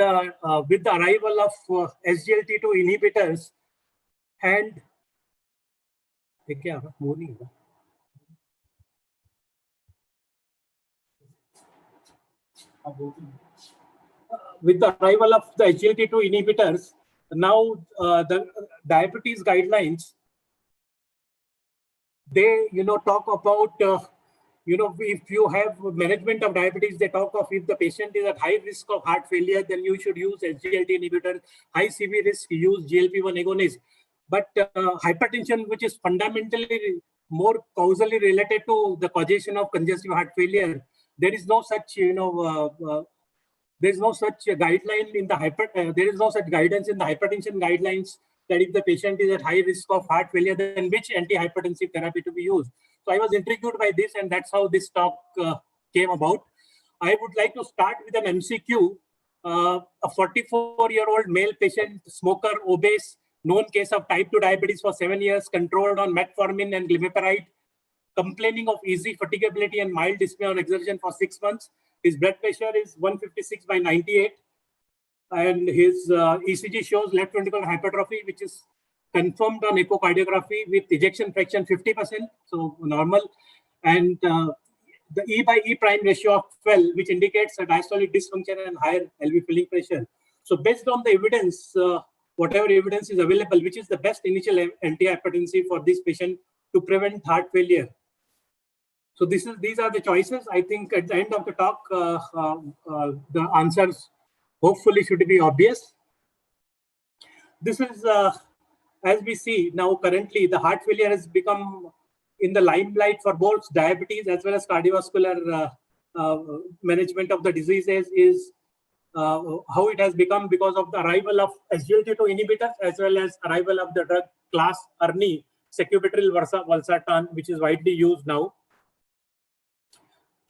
with the arrival of SGLT2 inhibitors and with the arrival of the SGLT2 inhibitors, now the diabetes guidelines, they talk about if you have management of diabetes, they talk of if the patient is at high risk of heart failure, then you should use SGLT inhibitor. High CV risk, use GLP-1 agonist. But hypertension, which is fundamentally more causally related to the causation of congestive heart failure, there is no such, there is no such guideline in the there is no such guidance in the hypertension guidelines that if the patient is at high risk of heart failure, then which antihypertensive therapy to be used. So I was intrigued by this, and that's how this talk came about. I would like to start with an MCQ. A 44-year-old male patient, smoker, obese, known case of type 2 diabetes for 7 years, controlled on metformin and glimepiride, complaining of easy fatigability and mild dyspnea on exertion for 6 months. His blood pressure is 156/98, and his ECG shows left ventricular hypertrophy, which is confirmed on echocardiography with ejection fraction 50%, so normal, and the E by E prime ratio of 12, which indicates a diastolic dysfunction and higher LV filling pressure. So based on the evidence, whatever evidence is available, which is the best initial antihypertensive for this patient to prevent heart failure. So these are the choices. I think at the end of the talk, the answers hopefully should be obvious. This is, as we see now currently, the heart failure has become in the limelight for both diabetes as well as cardiovascular management of the diseases is how it has become because of the arrival of SGLT2 inhibitors as well as arrival of the drug class ARNI, sacubitril valsartan, which is widely used now.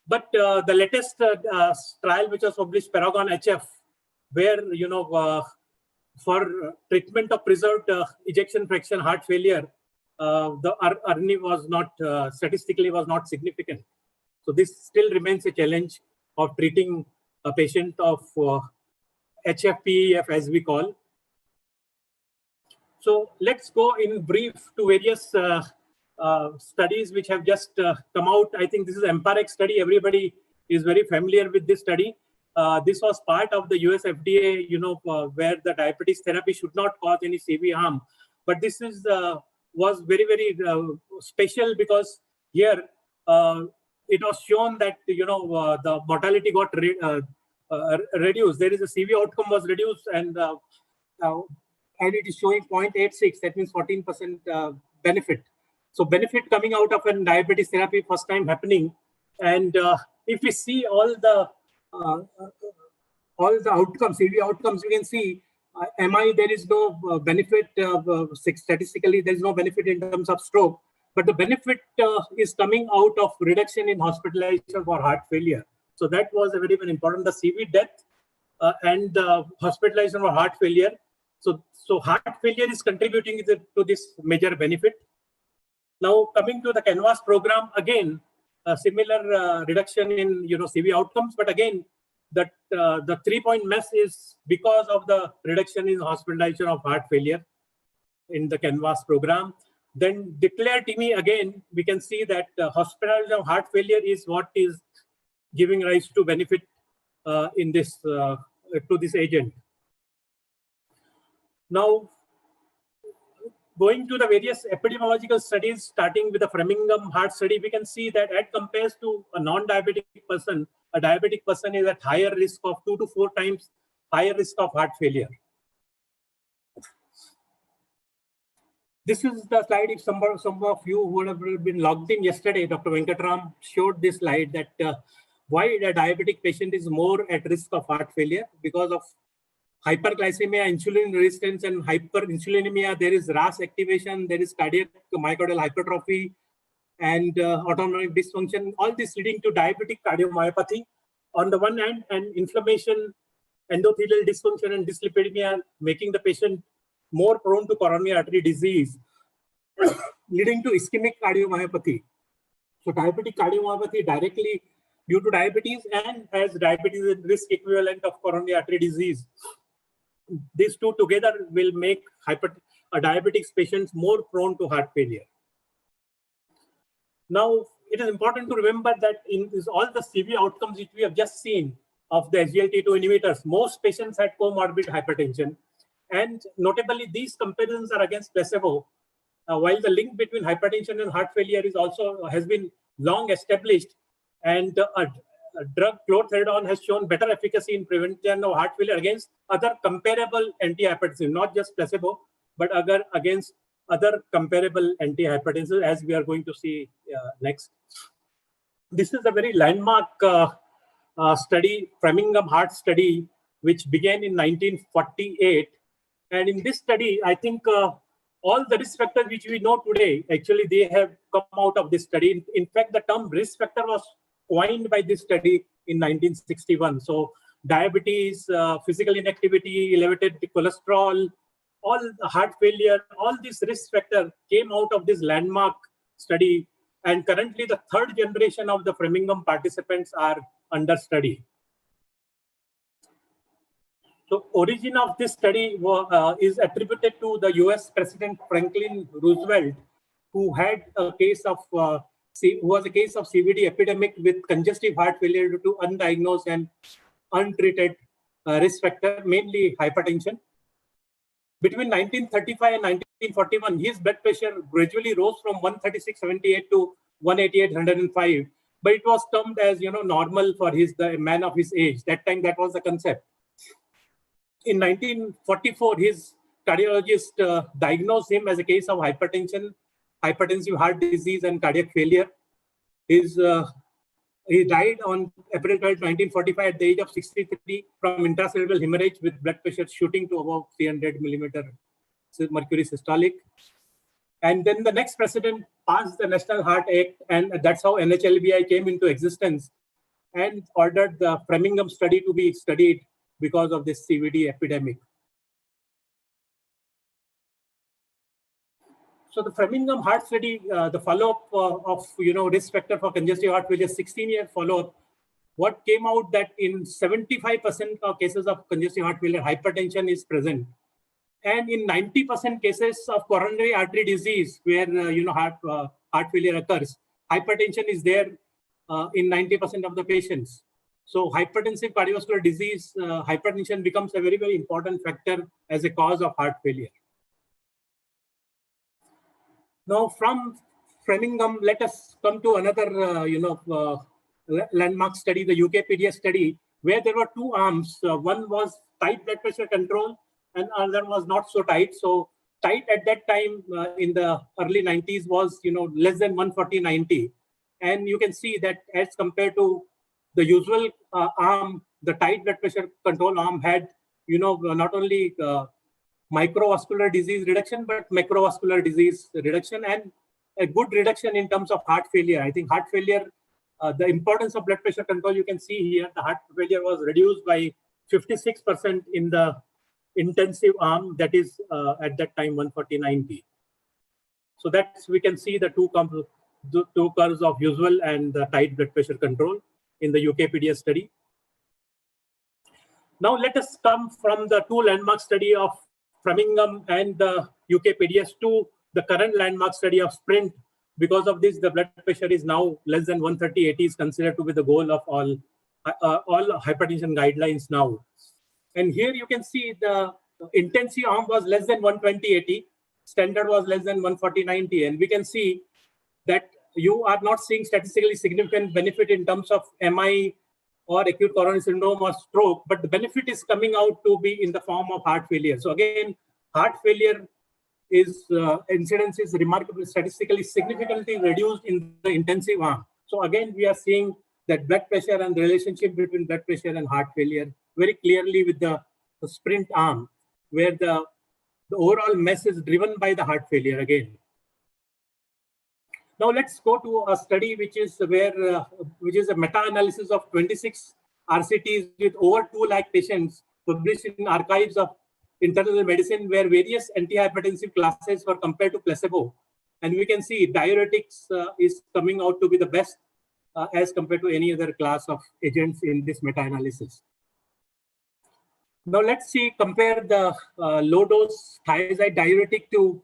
But the latest trial, which was published, Paragon HF, where for treatment of preserved ejection fraction heart failure, the ARNI was not statistically was not significant. So this still remains a challenge of treating a patient of HFpEF, as we call. So let's go in brief to various studies which have just come out. I think this is EMPA-REG study. Everybody is very familiar with this study. This was part of the US FDA, where the diabetes therapy should not cause any CV harm. But this is was very, very special because here it was shown that the mortality got reduced. There is a CV outcome was reduced, and it is showing 0.86. That means 14% benefit. So benefit coming out of a diabetes therapy first time happening, and if we see all the outcomes, CV outcomes, we can see MI, there is no benefit statistically. There is no benefit in terms of stroke, but the benefit is coming out of reduction in hospitalization for heart failure. So that was a very, very important. The CV death and the hospitalization for heart failure. So heart failure is contributing to this major benefit. Now coming to the CANVAS program, again, a similar reduction in CV outcomes, but again, that the 3-point mess is because of the reduction in hospitalization of heart failure in the CANVAS program. Then declare TIMI, again, we can see that hospitalization of heart failure is what is giving rise to benefit in this to this agent. Now, going to the various epidemiological studies, starting with the Framingham heart study, we can see that as compared to a non-diabetic person, a diabetic person is at higher risk of 2 to 4 times higher risk of heart failure. This is the slide. If some of you who would have been logged in yesterday, Dr. Venkatram showed this slide that why a diabetic patient is more at risk of heart failure because of hyperglycemia, insulin resistance, and hyperinsulinemia. There is RAS activation, there is cardiac myocardial hypertrophy, and autonomic dysfunction, all this leading to diabetic cardiomyopathy on the one hand, and inflammation, endothelial dysfunction, and dyslipidemia, making the patient more prone to coronary artery disease, leading to ischemic cardiomyopathy. So diabetic cardiomyopathy directly due to diabetes and as diabetes is risk equivalent of coronary artery disease. These two together will make diabetic patients more prone to heart failure. Now, it is important to remember that in all the CV outcomes which we have just seen of the SGLT2 inhibitors, most patients had comorbid hypertension. And notably, these comparisons are against placebo, while the link between hypertension and heart failure is also has been long established. And a drug chlorthalidone has shown better efficacy in prevention of heart failure against other comparable antihypertensives, not just placebo, but against other comparable antihypertensives, as we are going to see next. This is a very landmark study, Framingham Heart Study, which began in 1948. And in this study, I think all the risk factors which we know today, actually, they have come out of this study. In fact, the term risk factor was coined by this study in 1961. So diabetes, physical inactivity, elevated cholesterol, all heart failure, all these risk factors came out of this landmark study. And currently, the third generation of the Framingham participants are under study. So origin of this study is attributed to the US President Franklin Roosevelt, who had a case of who was a case of CVD epidemic with congestive heart failure due to undiagnosed and untreated risk factor, mainly hypertension. Between 1935 and 1941, his blood pressure gradually rose from 136/78 to 188/105, but it was termed as normal for the man of his age. That time, that was the concept. In 1944, his cardiologist diagnosed him as a case of hypertension, hypertensive heart disease, and cardiac failure. He died on April 12, 1945, at the age of 63 from intracerebral hemorrhage with blood pressure shooting to above 300 millimeter mercury systolic. And then the next president passed the National Heart Act, and that's how NHLBI came into existence and ordered the Framingham study to be studied because of this CVD epidemic. So the Framingham Heart Study, the follow-up of risk factor for congestive heart failure, 16-year follow-up, what came out that in 75% of cases of congestive heart failure, hypertension is present, and in 90% cases of coronary artery disease, where heart failure occurs, hypertension is there in 90% of the patients. So hypertensive cardiovascular disease, hypertension becomes a very, very important factor as a cause of heart failure. Now, from Framingham, let us come to another, landmark study, the UKPDS study, where there were two arms. One was tight blood pressure control, and other was not so tight. So tight at that time in the early 90s was, less than 140/90. And you can see that as compared to the usual arm, the tight blood pressure control arm had, not only microvascular disease reduction, but macrovascular disease reduction, and a good reduction in terms of heart failure. I think heart failure, the importance of blood pressure control, you can see here, the heart failure was reduced by 56% in the intensive arm, that is at that time 140/90. So that's, we can see the two curves of usual and the tight blood pressure control in the UKPDS study. Now let us come from the two landmark study of Framingham and the UKPDS to the current landmark study of SPRINT. Because of this, the blood pressure is now less than 130/80 is considered to be the goal of all hypertension guidelines now. And here you can see the intensive arm was less than 120/80, standard was less than 140/90, and we can see that you are not seeing statistically significant benefit in terms of MI or acute coronary syndrome or stroke, but the benefit is coming out to be in the form of heart failure. So again, heart failure is incidence is remarkably statistically significantly reduced in the intensive arm. So again, we are seeing that blood pressure and the relationship between blood pressure and heart failure very clearly with the SPRINT arm, where the overall mess is driven by the heart failure again. Now let's go to a study which is a meta-analysis of 26 RCTs with over 2 lakh patients published in Archives of Internal Medicine, where various antihypertensive classes were compared to placebo. And we can see diuretics is coming out to be the best as compared to any other class of agents in this meta-analysis. Now let's compare the low-dose thiazide diuretic to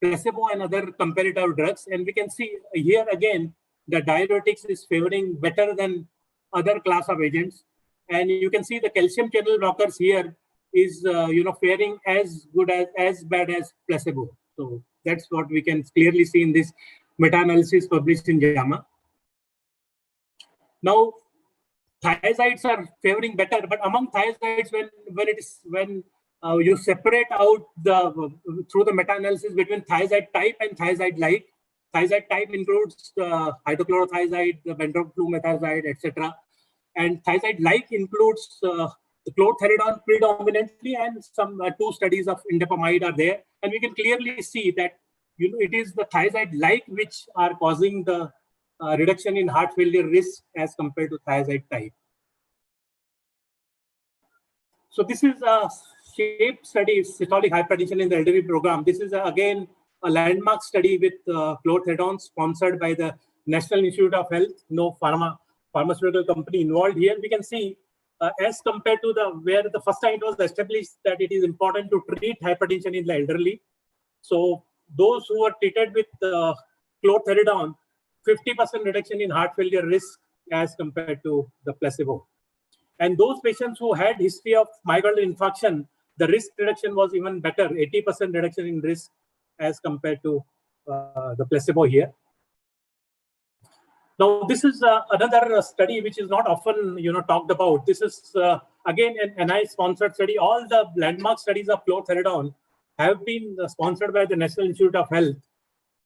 placebo and other comparative drugs. And we can see here again, the diuretics is favoring better than other class of agents. And you can see the calcium channel blockers here is, faring as good as bad as placebo. So that's what we can clearly see in this meta-analysis published in JAMA. Now, thiazides are favoring better, but among thiazides, when you separate out through the meta-analysis between thiazide type and thiazide-like. Thiazide type includes hydrochlorothiazide, the benzoflumethiazide, etc. And thiazide-like includes the chlorthalidone predominantly, and some 2 studies of indapamide are there. And we can clearly see that it is the thiazide-like which are causing the reduction in heart failure risk as compared to thiazide type. So this is a SHAPE study, systolic hypertension in the elderly program. This is again a landmark study with chlorthalidone sponsored by the National Institute of Health. No pharmaceutical company involved here. We can see as compared to where the first time it was established that it is important to treat hypertension in the elderly. So those who were treated with chlorthalidone, 50% reduction in heart failure risk as compared to the placebo. And those patients who had history of myocardial infarction, the risk reduction was even better, 80% reduction in risk as compared to the placebo here. Now, this is another study which is not often talked about. This is again an NIH-sponsored study. All the landmark studies of chlorthalidone have been sponsored by the National Institute of Health.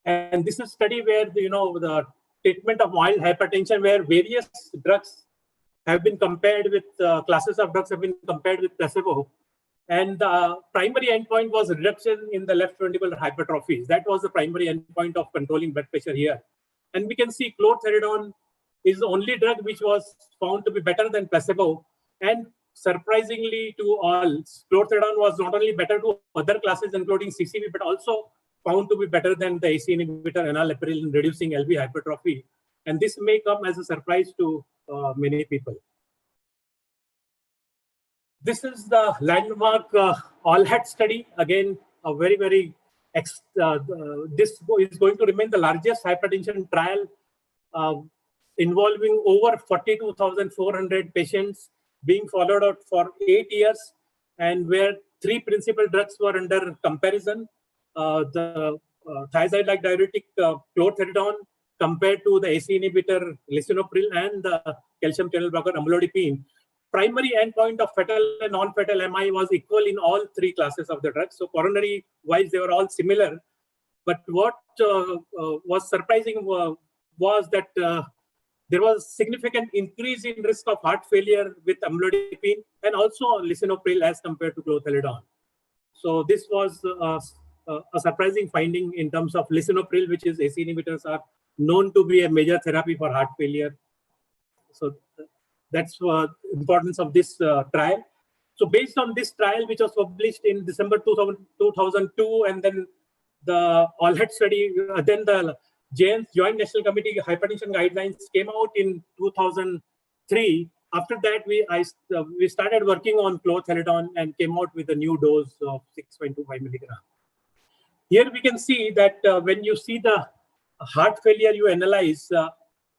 And this is a study where the treatment of mild hypertension, where various drugs have been compared with classes of drugs have been compared with placebo. And the primary endpoint was reduction in the left ventricular hypertrophy. That was the primary endpoint of controlling blood pressure here. And we can see chlorthalidone is the only drug which was found to be better than placebo. And surprisingly to all, chlorthalidone was not only better to other classes, including CCB, but also found to be better than the ACE inhibitor enalapril in reducing LV hypertrophy. And this may come as a surprise to many people. This is the landmark ALLHAT study. Again, a very, very, this is going to remain the largest hypertension trial involving over 42,400 patients being followed out for 8 years, and where 3 principal drugs were under comparison. The thiazide-like diuretic chlorthalidone compared to the ACE inhibitor lisinopril and the calcium channel blocker amlodipine. Primary endpoint of fatal and non-fatal MI was equal in all 3 classes of the drugs. So coronary-wise, they were all similar. But what was surprising was that there was significant increase in risk of heart failure with amlodipine and also lisinopril as compared to chlorthalidone. So this was a surprising finding in terms of lisinopril, which is ACE inhibitors are known to be a major therapy for heart failure. So that's the importance of this trial. So based on this trial, which was published in December 2002, and then the ALLHAT study, then the Joint National Committee Hypertension Guidelines came out in 2003. After that, we started working on chlorthalidone and came out with a new dose of 6.25 milligram. Here we can see that when you see the heart failure you analyze,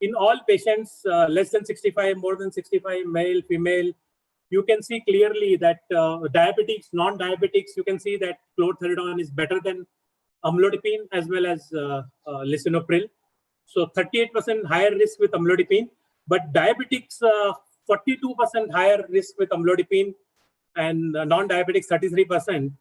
in all patients less than 65, more than 65, male, female, you can see clearly that diabetics, non-diabetics, you can see that chlorthalidone is better than amlodipine as well as lisinopril. So 38% higher risk with amlodipine, but diabetics 42% higher risk with amlodipine, and non-diabetics 33%.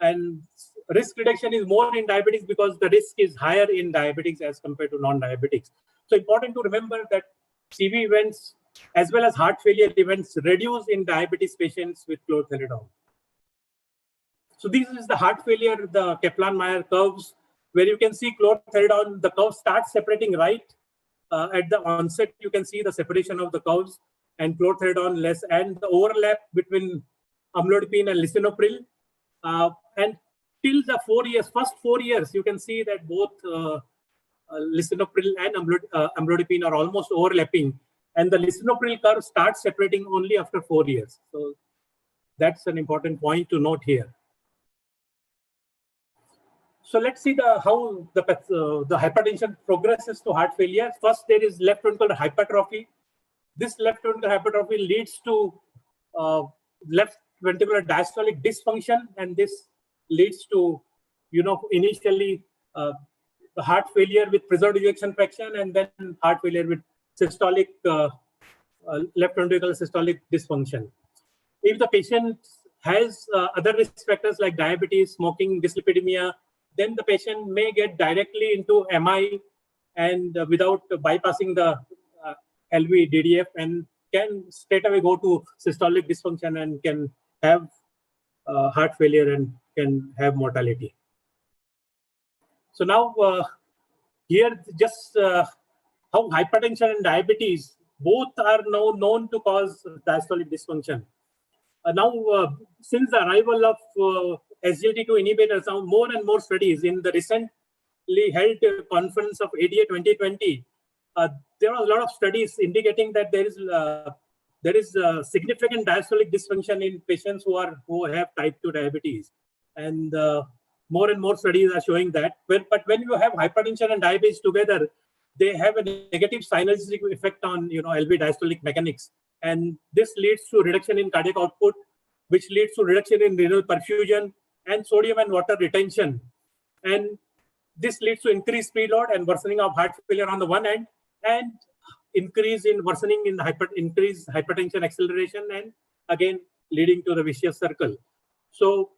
And risk reduction is more in diabetics because the risk is higher in diabetics as compared to non-diabetics. So important to remember that CV events as well as heart failure events reduce in diabetes patients with chlorthalidone. So this is the heart failure, the Kaplan-Meier curves, where you can see chlorthalidone, the curve starts separating right. At the onset, you can see the separation of the curves, and chlorthalidone less, and the overlap between amlodipine and lisinopril. And till the first 4 years, you can see that both lisinopril and amlodipine are almost overlapping. And the lisinopril curve starts separating only after 4 years. So that's an important point to note here. So let's see how the hypertension progresses to heart failure. First, there is left ventricular hypertrophy. This left ventricular hypertrophy leads to left ventricular diastolic dysfunction, and this leads to, initially heart failure with preserved ejection fraction, and then heart failure with systolic left ventricular systolic dysfunction. If the patient has other risk factors like diabetes, smoking, dyslipidemia, then the patient may get directly into MI and without bypassing the LV DDF, and can straight away go to systolic dysfunction and can have heart failure and can have mortality. So now here just how hypertension and diabetes both are now known to cause diastolic dysfunction. Now, since the arrival of SGLT2 inhibitors, now more and more studies in the recently held conference of ADA 2020, there are a lot of studies indicating that there is significant diastolic dysfunction in patients who have type 2 diabetes, and more and more studies are showing that. But when you have hypertension and diabetes together, they have a negative synergistic effect on LV diastolic mechanics. And this leads to reduction in cardiac output, which leads to reduction in renal perfusion and sodium and water retention. And this leads to increased preload and worsening of heart failure on the one hand, and increased hypertension acceleration, and again leading to the vicious circle. So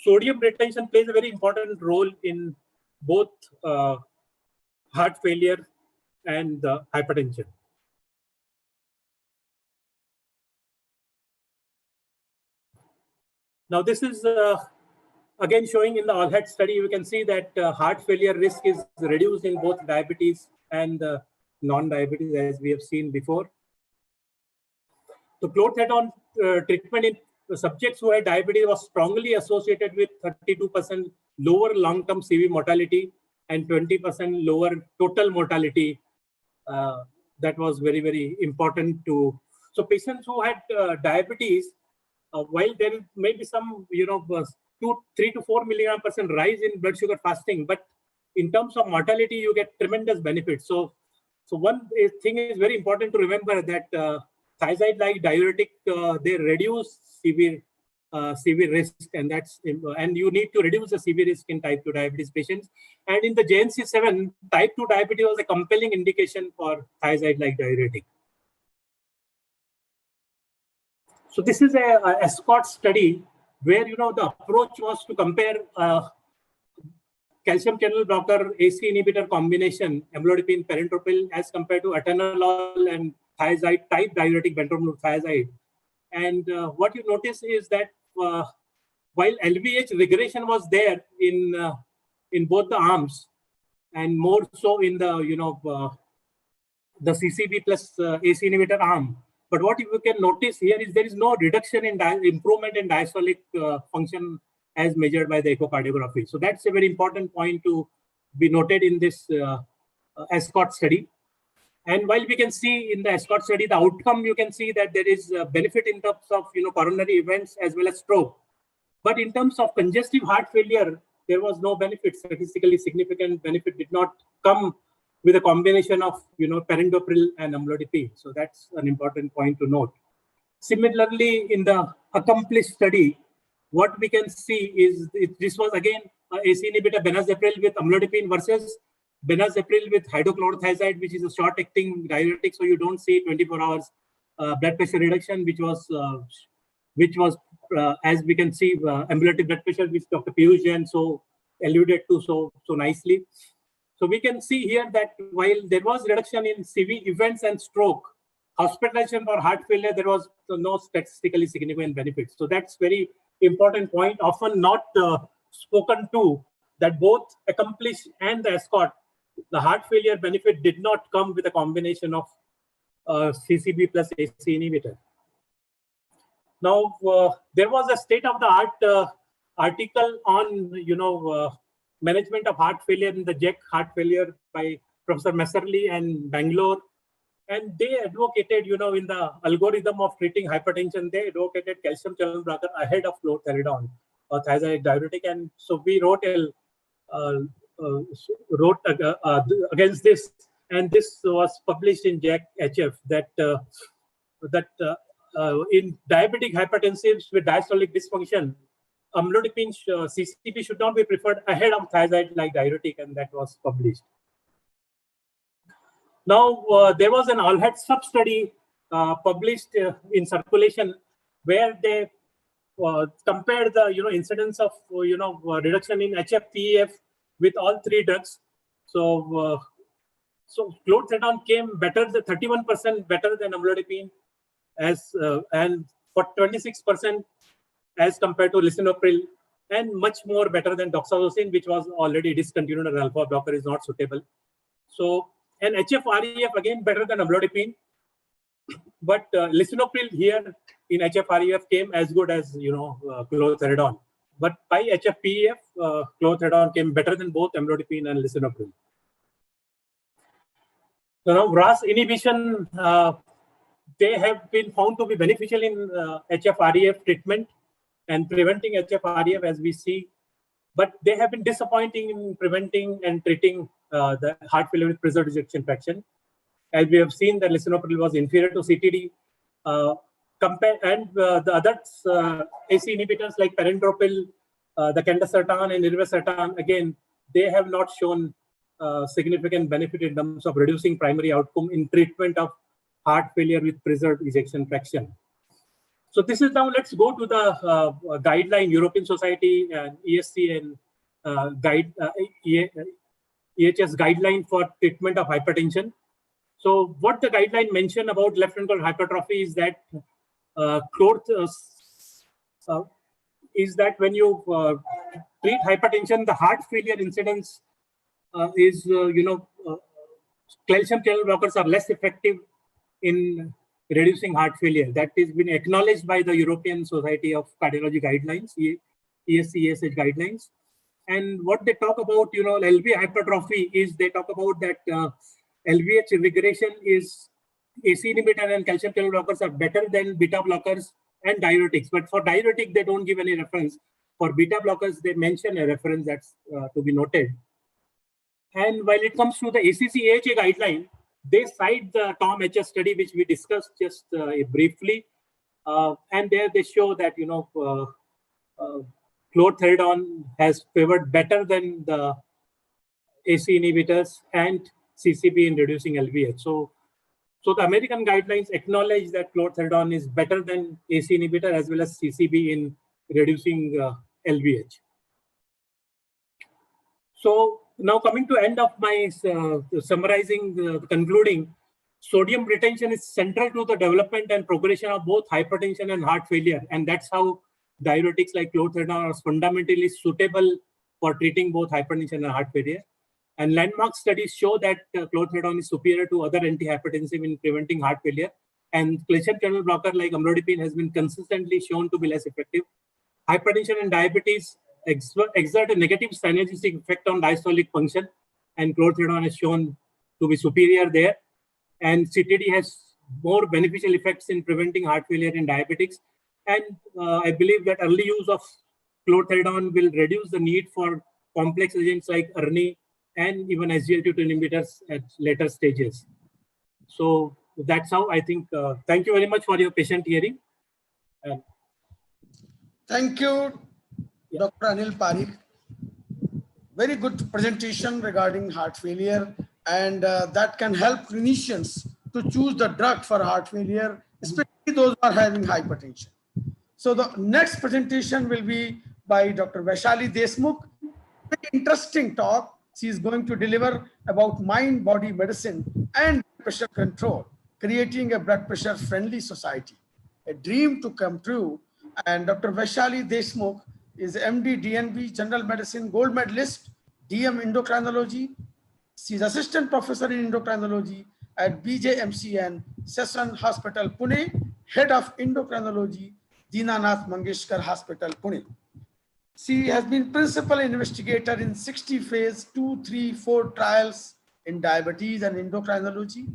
sodium retention plays a very important role in both heart failure and hypertension. Now, this is again showing in the ALLHEAD study. You can see that heart failure risk is reduced in both diabetes and non-diabetes, as we have seen before. The clothianidone treatment in subjects who had diabetes was strongly associated with 32% lower long-term CV mortality and 20% lower total mortality. That was very, very important to. So patients who had diabetes, while there may be some, 3 to 4 mg% rise in blood sugar fasting, but in terms of mortality, you get tremendous benefits. So one thing is very important to remember, that thiazide-like diuretic, they reduce severe risk, and you need to reduce the severe risk in type 2 diabetes patients. And in the JNC7, type 2 diabetes was a compelling indication for thiazide-like diuretic. So this is a ESCOT study where the approach was to compare calcium channel blocker AC inhibitor combination, amlodipine perindopril, as compared to atenolol and thiazide type diuretic bentrombopag thiazide. And what you notice is that while LVH regression was there in both the arms, and more so in the the CCB plus AC inhibitor arm, but what you can notice here is there is no reduction in improvement in diastolic function as measured by the echocardiography. So that's a very important point to be noted in this ESCOT study. And while we can see in the ESCOT study, the outcome, you can see that there is a benefit in terms of coronary events as well as stroke. But in terms of congestive heart failure, there was no benefit. Statistically significant benefit did not come with a combination of perindopril and amlodipine. So that's an important point to note. Similarly, in the ACCOMPLISH study, what we can see is this was again AC inhibitor benazepril with amlodipine versus benazepril with hydrochlorothiazide, which is a short-acting diuretic, so you don't see 24 hours blood pressure reduction, which was as we can see ambulatory blood pressure, which Dr. Piyush Jain alluded to so nicely. So we can see here that while there was reduction in CV events and stroke, hospitalization for heart failure, there was no statistically significant benefit. So that's very important point, often not spoken to, that both ACCOMPLISH and the ESCOT, the heart failure benefit did not come with a combination of CCB plus AC inhibitor. Now, there was a state-of-the-art article on, management of heart failure in the JEC heart failure by Professor Messerly and Bangalore. And they advocated, in the algorithm of treating hypertension, they advocated calcium channel blocker ahead of clothianidone or thiazide diuretic. And so we wrote against this, and this was published in JACC HF that in diabetic hypertensives with diastolic dysfunction, amlodipine CCB should not be preferred ahead of thiazide-like diuretic, and that was published. Now, there was an ALLHEAD sub-study published in Circulation where they compare the incidence of reduction in HFPEF with all three drugs. So clothianidone came better, the 31% better than amlodipine, and for 26% as compared to lisinopril, and much more better than doxorubicin, which was already discontinued and alpha blocker is not suitable. So, and HFREF again better than amlodipine, but lisinopril here in HFREF came as good as clothianidone. But by HFPEF, clothianidone came better than both amlodipine and lisinopril. So now RAS inhibition, they have been found to be beneficial in HFREF treatment and preventing HFREF, as we see, but they have been disappointing in preventing and treating the heart failure with preserved ejection fraction. As we have seen, that lisinopril was inferior to CTD. The other AC inhibitors like parentropil, the candesartan and irbesartan, again, they have not shown significant benefit in terms of reducing primary outcome in treatment of heart failure with preserved ejection fraction. So this is now, let's go to the guideline, European Society and ESC and EHS guideline for treatment of hypertension. So what the guideline mentioned about left ventricular hypertrophy is that when you treat hypertension, the heart failure incidence is, calcium channel blockers are less effective in reducing heart failure. That has been acknowledged by the European Society of Cardiology guidelines, ESC, ESH guidelines. And what they talk about, LV hypertrophy is they talk about that LVH regression is AC inhibitor and calcium channel blockers are better than beta blockers and diuretics. But for diuretic, they don't give any reference. For beta blockers, they mention a reference that's to be noted. And while it comes to the ACC-AHA guideline, they cite the TOM-HS study, which we discussed just briefly. And there they show that, clothianidone has favored better than the AC inhibitors and CCB in reducing LVH. So the American guidelines acknowledge that clothianidone is better than AC inhibitor as well as CCB in reducing LVH. So now coming to end of my summarizing, concluding, sodium retention is central to the development and progression of both hypertension and heart failure. And that's how diuretics like clothianidone are fundamentally suitable for treating both hypertension and heart failure. And landmark studies show that clothianidone is superior to other antihypertensive in preventing heart failure. And calcium channel blocker like amlodipine has been consistently shown to be less effective. Hypertension and diabetes exert a negative synergistic effect on diastolic function, and clothianidone is shown to be superior there. And CTD has more beneficial effects in preventing heart failure in diabetics. And I believe that early use of clothianidone will reduce the need for complex agents like ERNI and even SGLT2 inhibitors at later stages. So that's how I think. Thank you very much for your patient hearing. Thank you, Dr. Anil Parikh. Very good presentation regarding heart failure, and that can help clinicians to choose the drug for heart failure, especially those who are having hypertension. So the next presentation will be by Dr. Vaishali Deshmukh. Very interesting talk. She is going to deliver about mind-body medicine and pressure control, creating a blood pressure friendly society, a dream to come true. And Dr. Vaishali Deshmukh is MD DNB General Medicine Gold Medalist, DM Endocrinology. She is Assistant Professor in Endocrinology at BJMCN Session Hospital, Pune, Head of Endocrinology, Dinanath Mangeshkar Hospital, Pune. She has been Principal Investigator in 60 phase 2, 3, 4 trials in diabetes and endocrinology.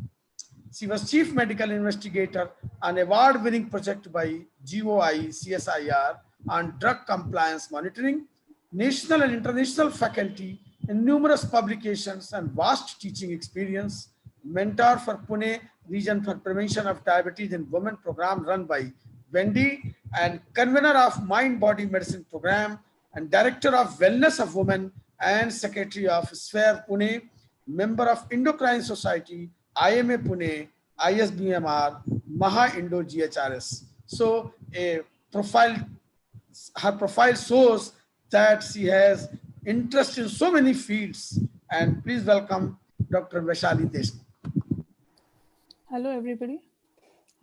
She was Chief Medical Investigator on award-winning project by GOI CSIR on drug compliance monitoring, national and international faculty in numerous publications and vast teaching experience, mentor for Pune Region for Prevention of Diabetes in Women program run by Wendy, and convener of Mind Body Medicine program, and Director of Wellness of Women and Secretary of Sphere Pune, member of Endocrine Society, IMA Pune, ISBMR, Maha Indo GHRS. So a profile her profile shows that she has interest in so many fields. And please welcome Dr. Vaishali Deshmukh. Hello, everybody.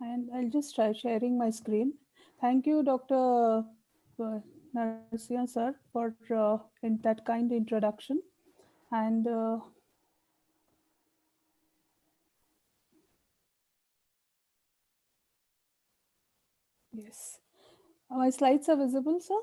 And I'll just try sharing my screen. Thank you, Dr. Narsihan sir, for in that kind introduction. And yes, my slides are visible, sir?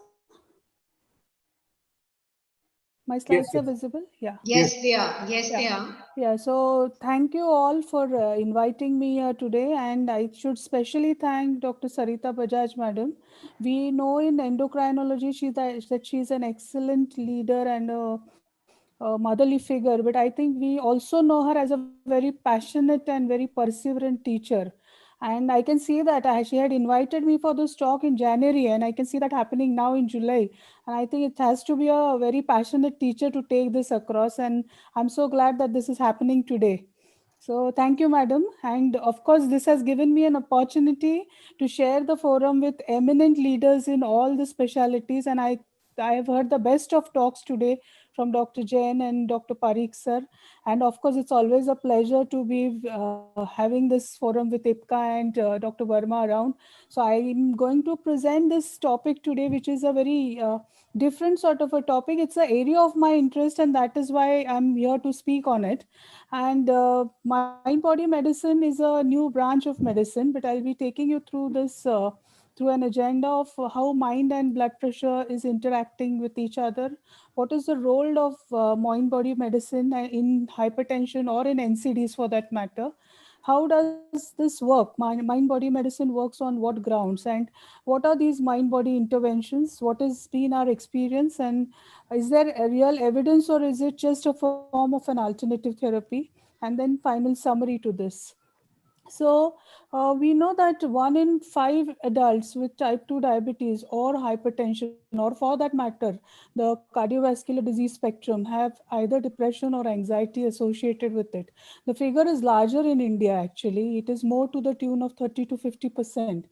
My slides yes. are visible? Yeah. Yes, they are. Yes, Yeah. they are. Yeah, so thank you all for inviting me here today, and I should specially thank Dr. Sarita Bajaj, madam. We know in endocrinology that she's an excellent leader and a motherly figure, but I think we also know her as a very passionate and very perseverant teacher. And I can see that she had invited me for this talk in January, and I can see that happening now in July. And I think it has to be a very passionate teacher to take this across. And I'm so glad that this is happening today. So thank you, madam. And of course, this has given me an opportunity to share the forum with eminent leaders in all the specialities. And I have heard the best of talks today from Dr. Jain and Dr. Parikh sir. And of course, it's always a pleasure to be having this forum with IPCA and Dr. Verma around. So I'm going to present this topic today, which is a very different sort of a topic. It's an area of my interest, and that is why I'm here to speak on it. And mind-body medicine is a new branch of medicine, but I'll be taking you through this through an agenda of how mind and blood pressure is interacting with each other. What is the role of mind-body medicine in hypertension or in NCDs for that matter? How does this work? Mind-body medicine works on what grounds? And what are these mind-body interventions? What has been our experience? And is there a real evidence, or is it just a form of an alternative therapy? And then final summary to this. So we know that 1 in 5 adults with type 2 diabetes or hypertension, or for that matter, the cardiovascular disease spectrum, have either depression or anxiety associated with it. The figure is larger in India, actually. It is more to the tune of 30 to 50%.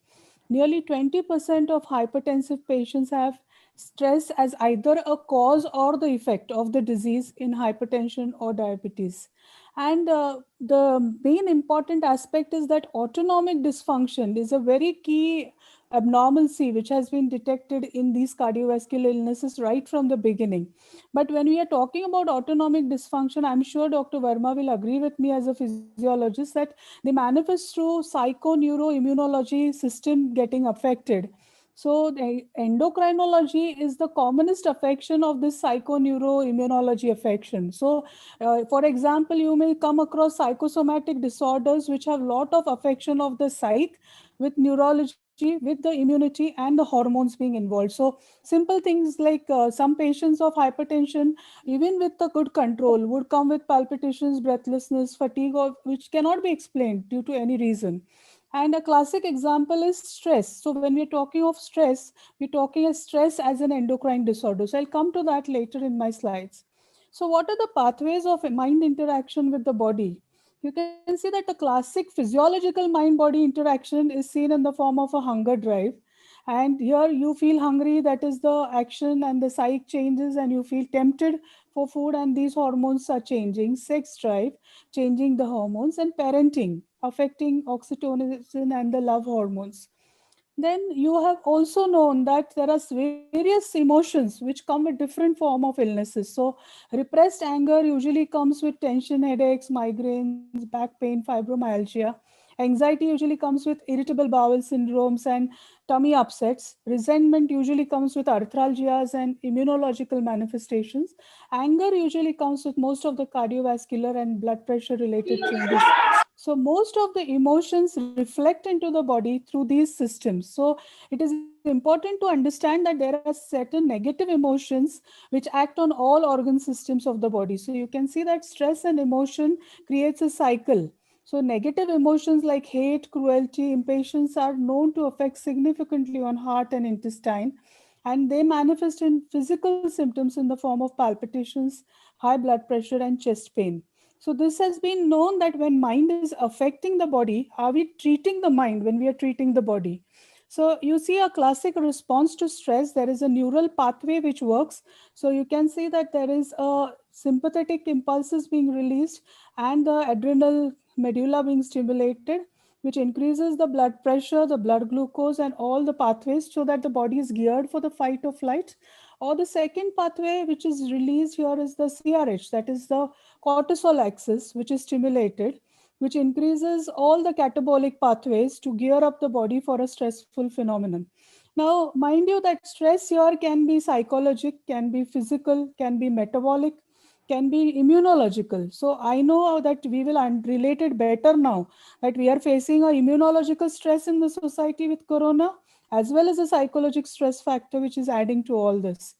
Nearly 20% of hypertensive patients have stress as either a cause or the effect of the disease in hypertension or diabetes. And the main important aspect is that autonomic dysfunction is a very key abnormalcy which has been detected in these cardiovascular illnesses right from the beginning. But when we are talking about autonomic dysfunction, I'm sure Dr. Verma will agree with me as a physiologist that they manifest through psychoneuroimmunology system getting affected. So the endocrinology is the commonest affection of this psychoneuroimmunology affection. So for example, you may come across psychosomatic disorders which have lot of affection of the psyche with neurology, with the immunity and the hormones being involved. So simple things like some patients of hypertension, even with the good control, would come with palpitations, breathlessness, fatigue, or which cannot be explained due to any reason. And a classic example is stress. So when we're talking of stress, we're talking of stress as an endocrine disorder. So I'll come to that later in my slides. So what are the pathways of mind interaction with the body? You can see that the classic physiological mind-body interaction is seen in the form of a hunger drive. And here you feel hungry, that is the action, and the psyche changes and you feel tempted for food, and these hormones are changing. Sex drive, changing the hormones, and parenting, affecting oxytocin and the love hormones. Then you have also known that there are various emotions which come with different form of illnesses. So repressed anger usually comes with tension, headaches, migraines, back pain, fibromyalgia. Anxiety usually comes with irritable bowel syndromes and tummy upsets. Resentment usually comes with arthralgias and immunological manifestations. Anger usually comes with most of the cardiovascular and blood pressure related changes. So most of the emotions reflect into the body through these systems. So it is important to understand that there are certain negative emotions which act on all organ systems of the body. So you can see that stress and emotion creates a cycle. So negative emotions like hate, cruelty, impatience are known to affect significantly on heart and intestine, and they manifest in physical symptoms in the form of palpitations, high blood pressure, and chest pain. So this has been known that when mind is affecting the body, are we treating the mind when we are treating the body? So you see a classic response to stress. There is a neural pathway which works. So you can see that there is a sympathetic impulses being released and the adrenal medulla being stimulated, which increases the blood pressure, the blood glucose, and all the pathways so that the body is geared for the fight or flight. Or the second pathway which is released here is the CRH, that is the cortisol axis, which is stimulated, which increases all the catabolic pathways to gear up the body for a stressful phenomenon. Now, mind you that stress here can be psychological, can be physical, can be metabolic, can be immunological. So I know that we will relate it better now that we are facing a immunological stress in the society with corona, as well as a psychological stress factor, which is adding to all this.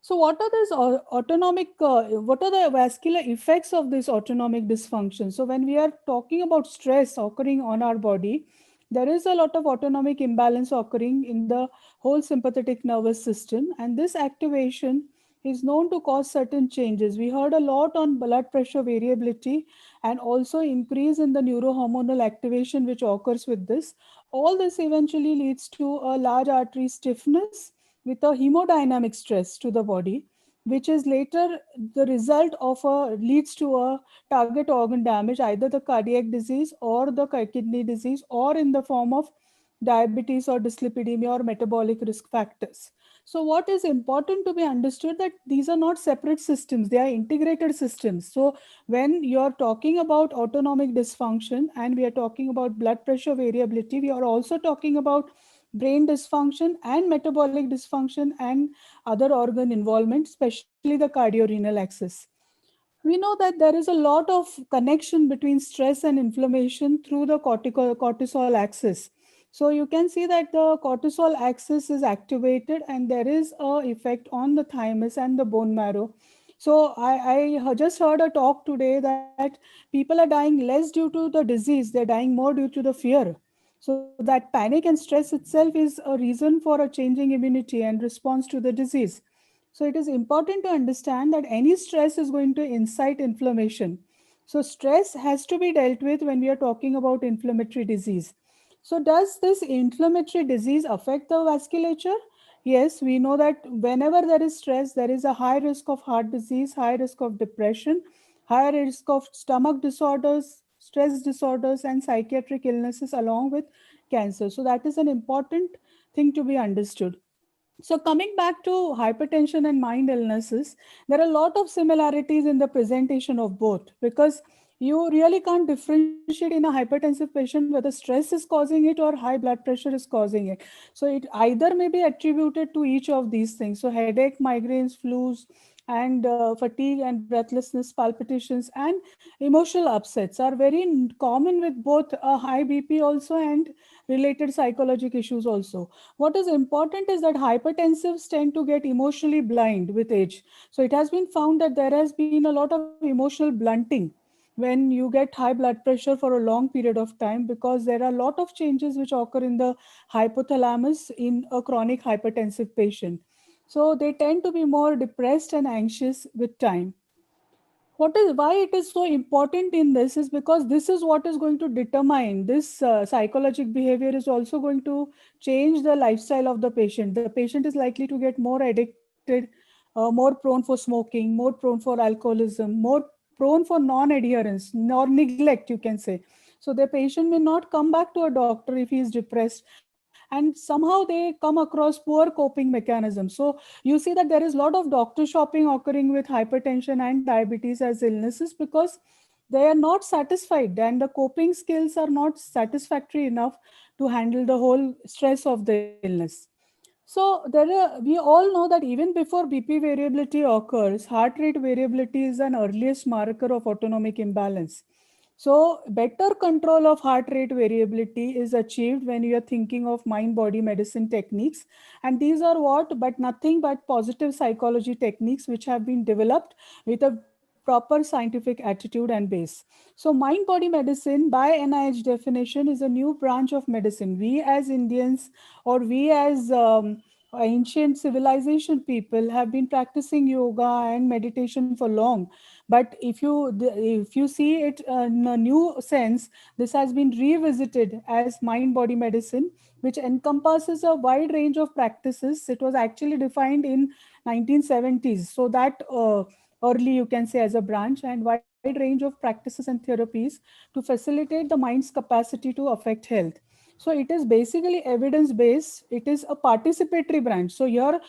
So what are these what are the vascular effects of this autonomic dysfunction? So when we are talking about stress occurring on our body, there is a lot of autonomic imbalance occurring in the whole sympathetic nervous system. And this activation is known to cause certain changes. We heard a lot on blood pressure variability and also increase in the neurohormonal activation which occurs with this. All this eventually leads to a large artery stiffness with a hemodynamic stress to the body, which is later the result of leads to a target organ damage, either the cardiac disease or the kidney disease, or in the form of diabetes or dyslipidemia or metabolic risk factors. So what is important to be understood that these are not separate systems, they are integrated systems. So when you're talking about autonomic dysfunction and we are talking about blood pressure variability, we are also talking about brain dysfunction and metabolic dysfunction and other organ involvement, especially the cardiorenal axis. We know that there is a lot of connection between stress and inflammation through the cortisol axis. So you can see that the cortisol axis is activated and there is a effect on the thymus and the bone marrow. So I just heard a talk today that people are dying less due to the disease, they're dying more due to the fear. So that panic and stress itself is a reason for a changing immunity and response to the disease. So it is important to understand that any stress is going to incite inflammation. So stress has to be dealt with when we are talking about inflammatory disease. So does this inflammatory disease affect the vasculature? Yes, we know that whenever there is stress, there is a high risk of heart disease, high risk of depression, higher risk of stomach disorders, stress disorders, and psychiatric illnesses along with cancer. So that is an important thing to be understood. So coming back to hypertension and mind illnesses, there are a lot of similarities in the presentation of both, because you really can't differentiate in a hypertensive patient whether stress is causing it or high blood pressure is causing it. So it either may be attributed to each of these things. So headache, migraines, flus, and fatigue and breathlessness, palpitations, and emotional upsets are very common with both a high BP also and related psychological issues also. What is important is that hypertensives tend to get emotionally blind with age. So it has been found that there has been a lot of emotional blunting when you get high blood pressure for a long period of time, because there are a lot of changes which occur in the hypothalamus in a chronic hypertensive patient. So they tend to be more depressed and anxious with time. Why it is so important in this is because this is what is going to determine this psychological behavior is also going to change the lifestyle of the patient. The patient is likely to get more addicted, more prone for smoking, more prone for alcoholism, more prone for non-adherence or neglect, you can say. So the patient may not come back to a doctor if he is depressed, and somehow they come across poor coping mechanisms. So you see that there is a lot of doctor shopping occurring with hypertension and diabetes as illnesses because they are not satisfied and the coping skills are not satisfactory enough to handle the whole stress of the illness. So we all know that even before BP variability occurs, heart rate variability is an earliest marker of autonomic imbalance. So better control of heart rate variability is achieved when you are thinking of mind-body medicine techniques. And these are but nothing but positive psychology techniques which have been developed with a proper scientific attitude and base. So mind-body medicine by NIH definition is a new branch of medicine. We as Indians or we as ancient civilization people have been practicing yoga and meditation for long. But if you see it in a new sense, this has been revisited as mind body medicine, which encompasses a wide range of practices. It was actually defined in 1970s, so that early, you can say, as a branch, and wide range of practices and therapies to facilitate the mind's capacity to affect health. So it is basically evidence based. It is a participatory branch. So you're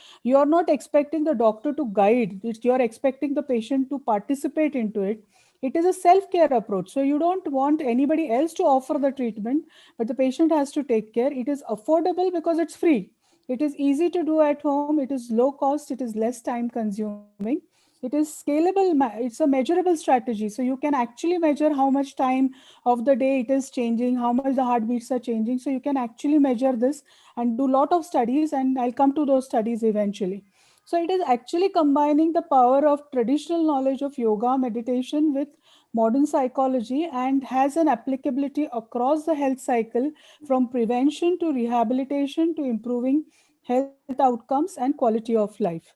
not expecting the doctor to guide. You're expecting the patient to participate into it. It is a self-care approach. So you don't want anybody else to offer the treatment, but the patient has to take care. It is affordable because it's free. It is easy to do at home. It is low cost. It is less time consuming. It is scalable. It's a measurable strategy. So you can actually measure how much time of the day it is changing, how much the heartbeats are changing. So you can actually measure this and do a lot of studies, and I'll come to those studies eventually. So it is actually combining the power of traditional knowledge of yoga, meditation with modern psychology, and has an applicability across the health cycle, from prevention to rehabilitation to improving health outcomes and quality of life.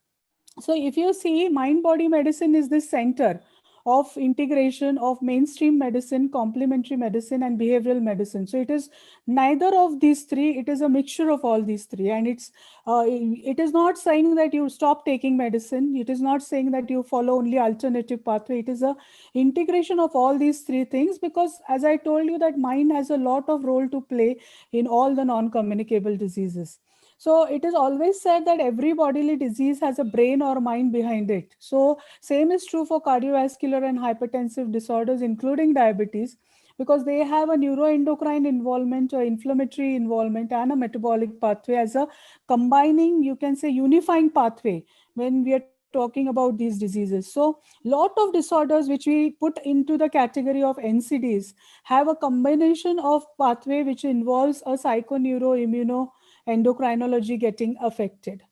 So if you see, mind body medicine is the center of integration of mainstream medicine, complementary medicine, and behavioral medicine. So it is neither of these three, it is a mixture of all these three. And it is not saying that you stop taking medicine. It is not saying that you follow only alternative pathway. It is a integration of all these three things, because as I told you, that mind has a lot of role to play in all the non-communicable diseases. So it is always said that every bodily disease has a brain or mind behind it. So same is true for cardiovascular and hypertensive disorders, including diabetes, because they have a neuroendocrine involvement or inflammatory involvement and a metabolic pathway as a combining, you can say, unifying pathway when we are talking about these diseases. So lot of disorders which we put into the category of NCDs have a combination of pathway which involves a psychoneuroimmuno endocrinology getting affected.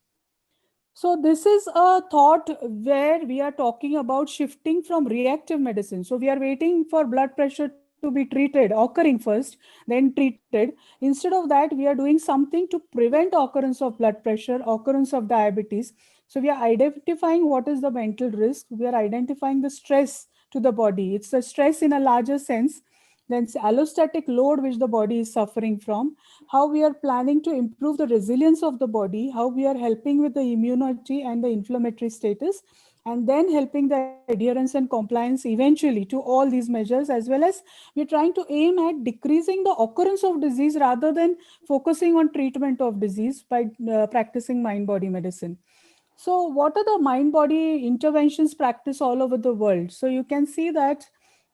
So this is a thought where we are talking about shifting from reactive medicine. So we are waiting for blood pressure to be treated, occurring first, then treated. Instead of that, we are doing something to prevent occurrence of blood pressure, occurrence of diabetes. So we are identifying what is the mental risk. We are identifying the stress to the body. It's the stress in a larger sense, then allostatic load which the body is suffering from, how we are planning to improve the resilience of the body, how we are helping with the immunity and the inflammatory status, and then helping the adherence and compliance eventually to all these measures, as well as we're trying to aim at decreasing the occurrence of disease rather than focusing on treatment of disease by practicing mind-body medicine. So what are the mind-body interventions practiced all over the world? So you can see that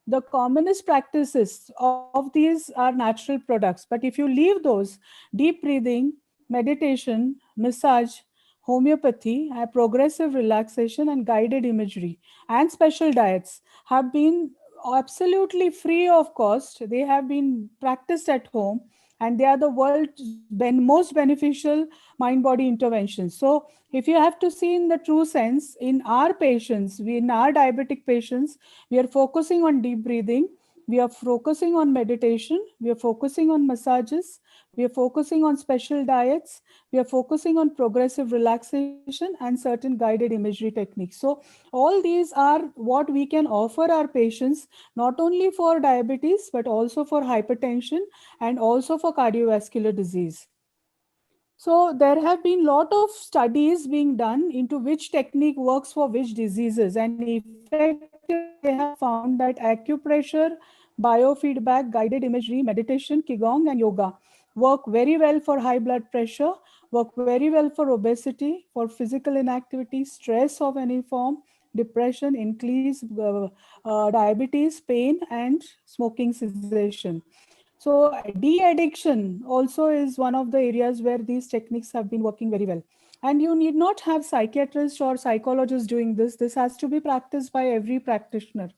the commonest practices of these are natural products. But if you leave those, deep breathing, meditation, massage, homeopathy, progressive relaxation, and guided imagery, and special diets have been absolutely free of cost. They have been practiced at home, and they are the world's most beneficial mind-body interventions. So if you have to see in the true sense, in our patients, in our diabetic patients, we are focusing on deep breathing, we are focusing on meditation, we are focusing on massages, we are focusing on special diets, we are focusing on progressive relaxation and certain guided imagery techniques. So all these are what we can offer our patients, not only for diabetes, but also for hypertension and also for cardiovascular disease. So there have been a lot of studies being done into which technique works for which diseases, and effectively they have found that acupressure, biofeedback, guided imagery, meditation, qigong, and yoga work very well for high blood pressure, work very well for obesity, for physical inactivity, stress of any form, depression, increase diabetes, pain, and smoking cessation. So de-addiction also is one of the areas where these techniques have been working very well. And you need not have psychiatrists or psychologists doing this. This has to be practiced by every practitioner.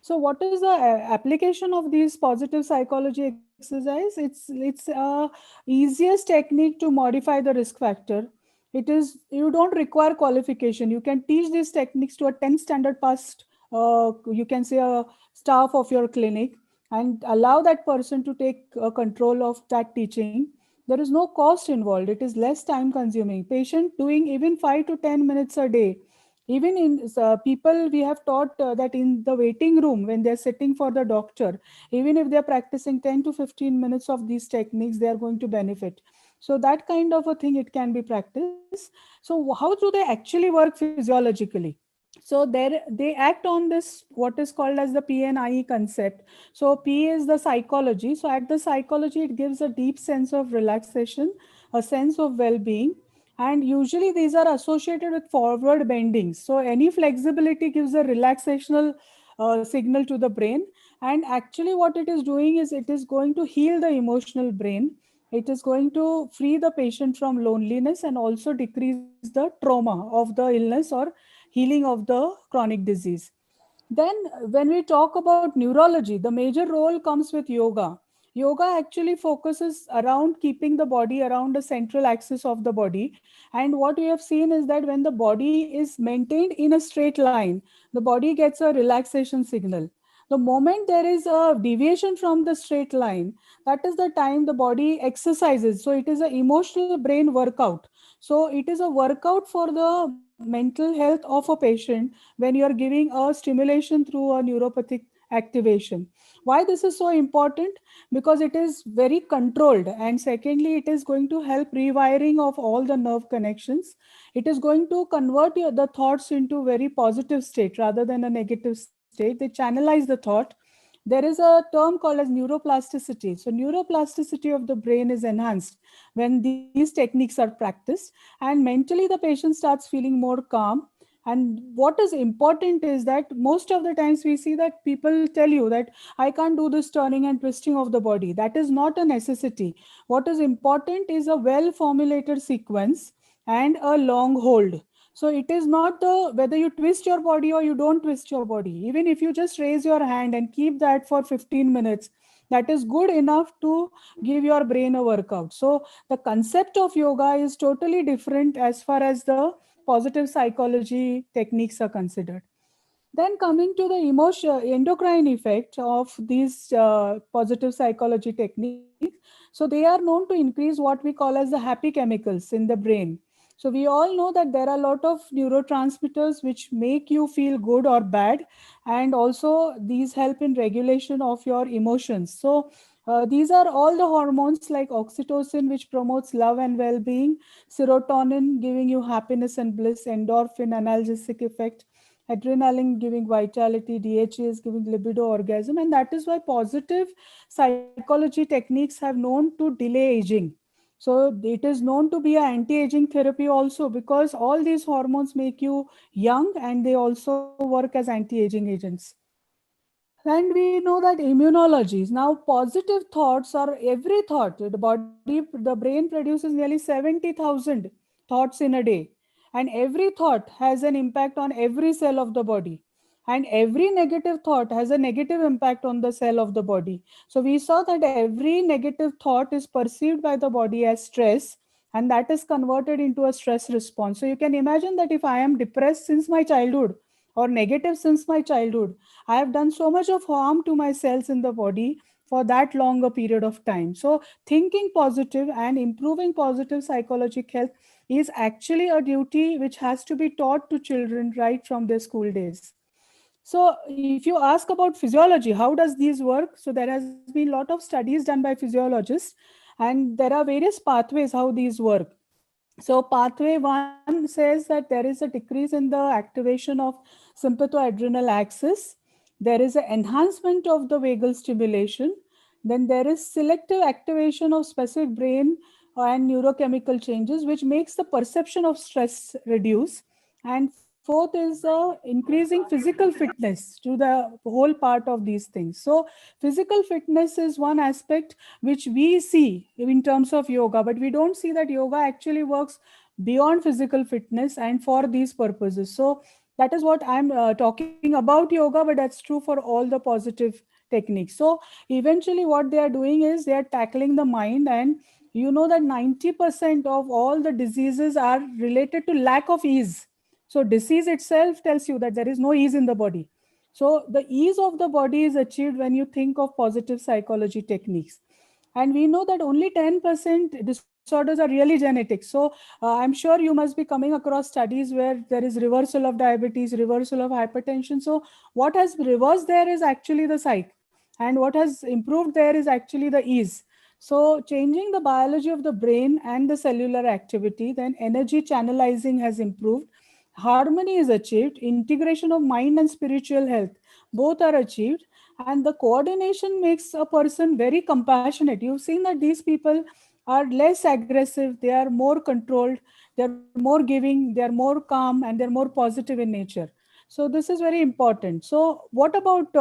So what is the application of these positive psychology exercise? It's easiest technique to modify the risk factor. It is, you don't require qualification. You can teach these techniques to a 10 standard passed, you can say a staff of your clinic, and allow that person to take control of that teaching. There is no cost involved. It is less time consuming. Patient doing even 5 to 10 minutes a day Even in people, we have taught that in the waiting room, when they're sitting for the doctor, even if they're practicing 10 to 15 minutes of these techniques, they are going to benefit. So that kind of a thing, it can be practiced. So how do they actually work physiologically? So there they act on this, what is called as the PNIE concept. So P is the psychology. So at the psychology, it gives a deep sense of relaxation, a sense of well-being. And usually these are associated with forward bendings. So any flexibility gives a relaxational signal to the brain. And actually what it is doing is it is going to heal the emotional brain. It is going to free the patient from loneliness and also decrease the trauma of the illness or healing of the chronic disease. Then, when we talk about neurology, the major role comes with yoga. Yoga actually focuses around keeping the body around the central axis of the body. And what we have seen is that when the body is maintained in a straight line, the body gets a relaxation signal. The moment there is a deviation from the straight line, that is the time the body exercises. So it is an emotional brain workout. So it is a workout for the mental health of a patient when you are giving a stimulation through a neuropathic activation. Why this is so important? Because it is very controlled, and secondly, it is going to help rewiring of all the nerve connections. It is going to convert the thoughts into very positive state rather than a negative state. They channelize the thought. There is a term called as neuroplasticity. So neuroplasticity of the brain is enhanced when these techniques are practiced, and mentally the patient starts feeling more calm. And what is important is that most of the times we see that people tell you that I can't do this turning and twisting of the body. That is not a necessity. What is important is a well formulated sequence and a long hold. So it is not the whether you twist your body or you don't twist your body. Even if you just raise your hand and keep that for 15 minutes, that is good enough to give your brain a workout. So the concept of yoga is totally different as far as the positive psychology techniques are considered. Then coming to the emotion endocrine effect of these positive psychology techniques. So they are known to increase what we call as the happy chemicals in the brain. So we all know that there are a lot of neurotransmitters which make you feel good or bad, and also these help in regulation of your emotions. So these are all the hormones like oxytocin, which promotes love and well-being, serotonin giving you happiness and bliss, endorphin analgesic effect, adrenaline giving vitality, DHA is giving libido, orgasm. And that is why positive psychology techniques have known to delay aging. So it is known to be an anti-aging therapy also, because all these hormones make you young and they also work as anti-aging agents. And we know that immunology, now positive thoughts are every thought. The brain produces nearly 70,000 thoughts in a day. And every thought has an impact on every cell of the body. And every negative thought has a negative impact on the cell of the body. So we saw that every negative thought is perceived by the body as stress, and that is converted into a stress response. So you can imagine that if I am depressed since my childhood or negative since my childhood, I have done so much of harm to my cells in the body for that longer period of time. So thinking positive and improving positive psychological health is actually a duty which has to be taught to children right from their school days. So if you ask about physiology, how does these work? So there has been a lot of studies done by physiologists, and there are various pathways how these work. So pathway one says that there is a decrease in the activation of sympathoadrenal axis. There is an enhancement of the vagal stimulation. Then there is selective activation of specific brain and neurochemical changes, which makes the perception of stress reduce. And fourth is increasing physical fitness to the whole part of these things. So physical fitness is one aspect which we see in terms of yoga, but we don't see that yoga actually works beyond physical fitness and for these purposes. So that is what I'm talking about yoga, but that's true for all the positive techniques. So eventually what they are doing is they are tackling the mind, and you know that 90% of all the diseases are related to lack of ease. So disease itself tells you that there is no ease in the body. So the ease of the body is achieved when you think of positive psychology techniques. And we know that only 10% disorders are really genetic. So I'm sure you must be coming across studies where there is reversal of diabetes, reversal of hypertension. So what has reversed there is actually the psych, and what has improved there is actually the ease. So changing the biology of the brain and the cellular activity, then energy channelizing has improved, harmony is achieved, integration of mind and spiritual health, both are achieved, and the coordination makes a person very compassionate. You've seen that these people are less aggressive, they are more controlled, they're more giving, they're more calm, and they're more positive in nature. So this is very important. So what about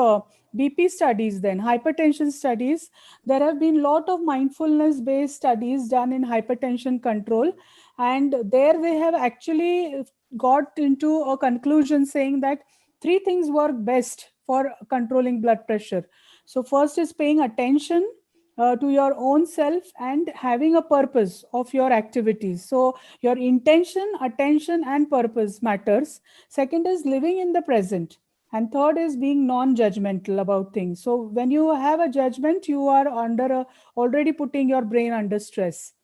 BP studies then, hypertension studies? There have been a lot of mindfulness based studies done in hypertension control, and there they have actually got into a conclusion saying that three things work best for controlling blood pressure. So first is paying attention to your own self and having a purpose of your activities. So your intention, attention, and purpose matters. Second is living in the present. And third is being non-judgmental about things. So when you have a judgment, you are already putting your brain under stress.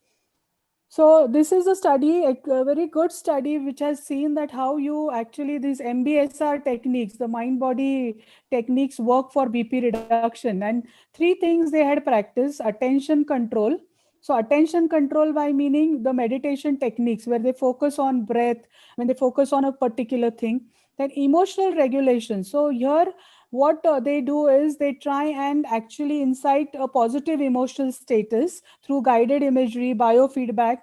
So this is a study, a very good study, which has seen that how you actually these MBSR techniques, the mind-body techniques, work for BP reduction. And three things they had practiced: attention control. So attention control by meaning the meditation techniques where they focus on breath, when they focus on a particular thing. Then emotional regulation. So here what they do is they try and actually incite a positive emotional status through guided imagery, biofeedback,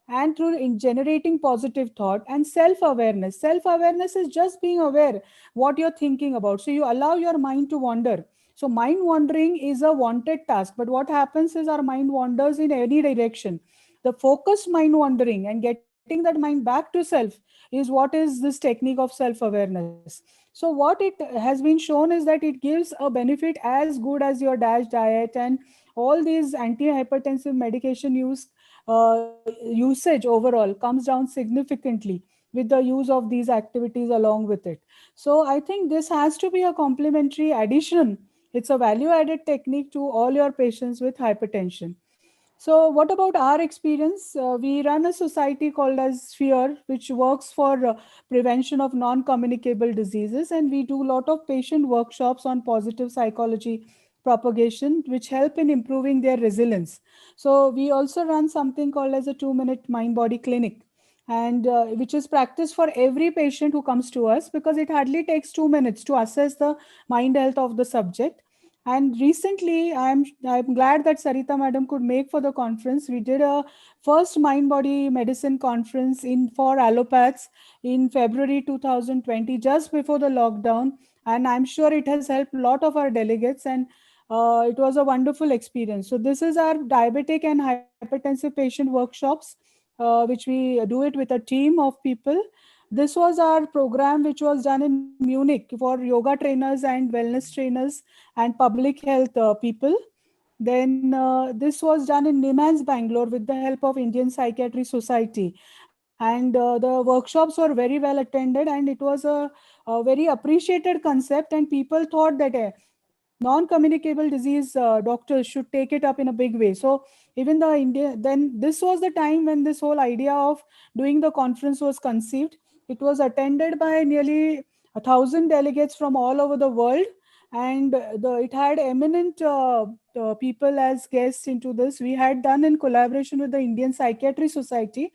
and through generating positive thought and self-awareness. Self-awareness is just being aware what you're thinking about. So you allow your mind to wander. So mind wandering is a wanted task, but what happens is our mind wanders in any direction. The focused mind wandering and getting that mind back to self is what is this technique of self-awareness. So what it has been shown is that it gives a benefit as good as your DASH diet and all these antihypertensive medication usage overall comes down significantly with the use of these activities along with it. So I think this has to be a complementary addition. It's a value added technique to all your patients with hypertension. So what about our experience? We run a society called as Sphere, which works for prevention of non-communicable diseases. And we do a lot of patient workshops on positive psychology propagation, which help in improving their resilience. So we also run something called as a 2-minute mind-body clinic, and which is practiced for every patient who comes to us, because it hardly takes 2 minutes to assess the mind health of the subject. And recently, I'm glad that Sarita madam could make for the conference. We did a first mind body medicine conference for allopaths in February 2020, just before the lockdown. And I'm sure it has helped a lot of our delegates, and it was a wonderful experience. So this is our diabetic and hypertensive patient workshops, which we do it with a team of people. This was our program which was done in Munich for yoga trainers and wellness trainers and public health people. Then this was done in NIMHANS, Bangalore, with the help of Indian Psychiatry Society. And the workshops were very well attended, and it was a very appreciated concept. And people thought that non-communicable disease doctors should take it up in a big way. So even the India, then this was the time when this whole idea of doing the conference was conceived. It was attended by nearly 1,000 delegates from all over the world, and it had eminent people as guests into this. We had done in collaboration with the Indian Psychiatry Society.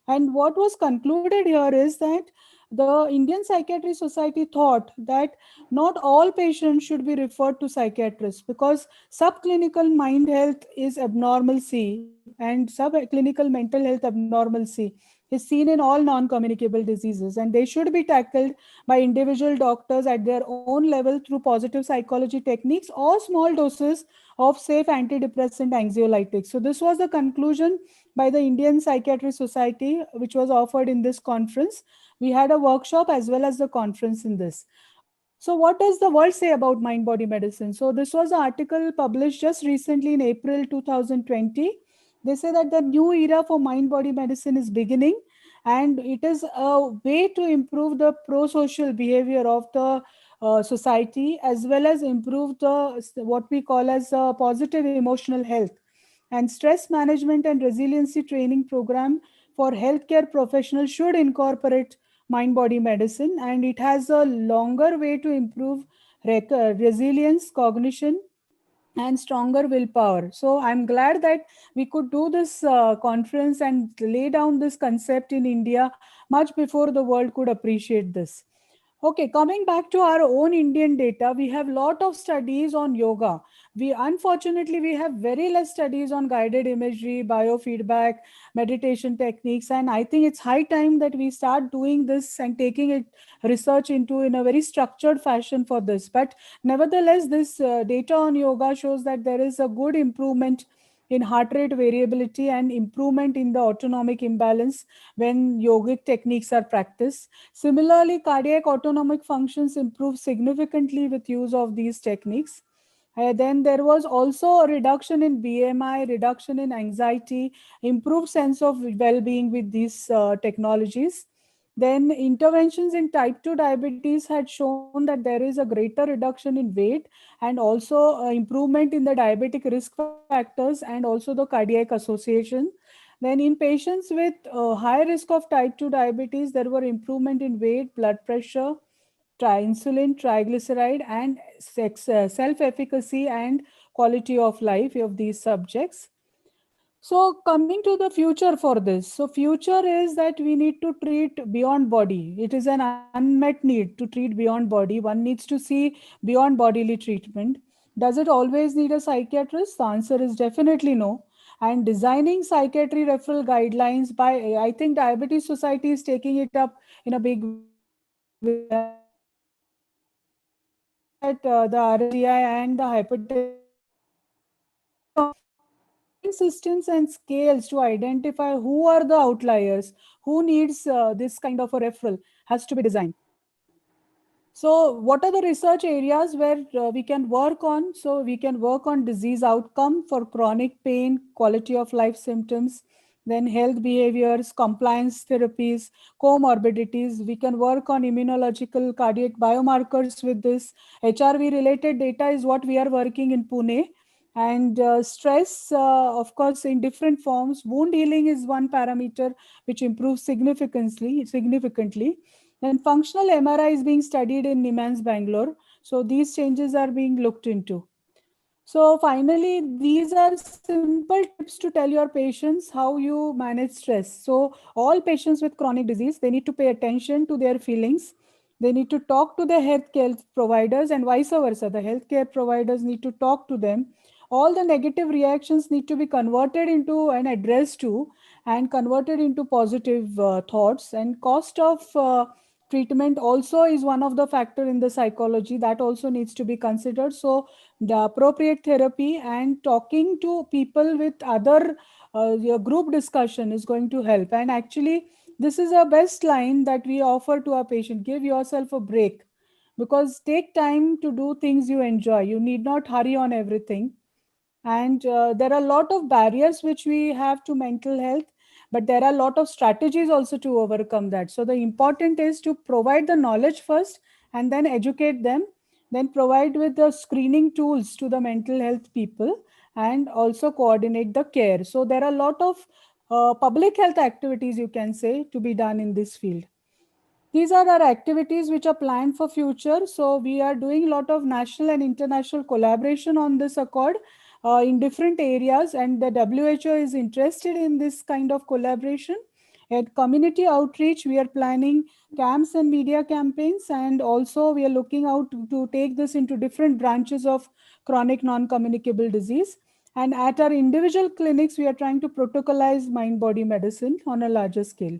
And what was concluded here is that the Indian Psychiatry Society thought that not all patients should be referred to psychiatrists, because subclinical mind health is abnormalcy and subclinical mental health abnormalcy is seen in all non-communicable diseases, and they should be tackled by individual doctors at their own level through positive psychology techniques or small doses of safe antidepressant anxiolytics. So this was the conclusion by the Indian Psychiatry Society, which was offered in this conference. We had a workshop as well as the conference in this. So what does the world say about mind-body medicine? So this was an article published just recently in April 2020. They say that the new era for mind-body medicine is beginning, and it is a way to improve the pro-social behavior of the society, as well as improve the what we call as positive emotional health. And stress management and resiliency training program for healthcare professionals should incorporate mind-body medicine, and it has a longer way to improve resilience, cognition, and stronger willpower. So I'm glad that we could do this conference and lay down this concept in India much before the world could appreciate this. Okay, coming back to our own Indian data, we have lot of studies on yoga. Unfortunately, we have very less studies on guided imagery, biofeedback, meditation techniques, and I think it's high time that we start doing this and taking it research into in a very structured fashion for this. But nevertheless, this data on yoga shows that there is a good improvement in heart rate variability and improvement in the autonomic imbalance when yogic techniques are practiced. Similarly, cardiac autonomic functions improve significantly with use of these techniques. Then there was also a reduction in BMI, reduction in anxiety, improved sense of well-being with these technologies. Then interventions in type 2 diabetes had shown that there is a greater reduction in weight and also improvement in the diabetic risk factors and also the cardiac association. Then in patients with high risk of type 2 diabetes, there were improvement in weight, blood pressure, insulin, triglyceride, and self-efficacy and quality of life of these subjects. So coming to the future for this. So future is that we need to treat beyond body. It is an unmet need to treat beyond body. One needs to see beyond bodily treatment. Does it always need a psychiatrist? The answer is definitely no. And designing psychiatry referral guidelines by, I think Diabetes Society is taking it up in a big way. That the RGI and the hypertension systems and scales to identify who are the outliers, who needs this kind of a referral has to be designed. So what are the research areas where we can work on? So we can work on disease outcome for chronic pain, quality of life symptoms, then health behaviors, compliance therapies, comorbidities. We can work on immunological cardiac biomarkers with this. HRV related data is what we are working in Pune. And stress, of course, in different forms. Wound healing is one parameter which improves significantly. Then functional MRI is being studied in NIMHANS Bangalore. So these changes are being looked into. So finally, these are simple tips to tell your patients how you manage stress. So all patients with chronic disease, they need to pay attention to their feelings. They need to talk to the healthcare providers and vice versa. The healthcare providers need to talk to them. All the negative reactions need to be converted into and addressed to and converted into positive thoughts. And cost of treatment also is one of the factor in the psychology that also needs to be considered. So the appropriate therapy and talking to people with other your group discussion is going to help. And actually, this is a best line that we offer to our patient: give yourself a break, because take time to do things you enjoy. You need not hurry on everything. And there are a lot of barriers which we have to mental health, but there are a lot of strategies also to overcome that. So the important is to provide the knowledge first and then educate them, then provide with the screening tools to the mental health people and also coordinate the care. So there are a lot of public health activities, you can say, to be done in this field. These are our activities which are planned for future. So we are doing a lot of national and international collaboration on this accord in different areas, and the WHO is interested in this kind of collaboration. At community outreach, we are planning camps and media campaigns, and also we are looking out to take this into different branches of chronic non-communicable disease. And at our individual clinics, we are trying to protocolize mind-body medicine on a larger scale.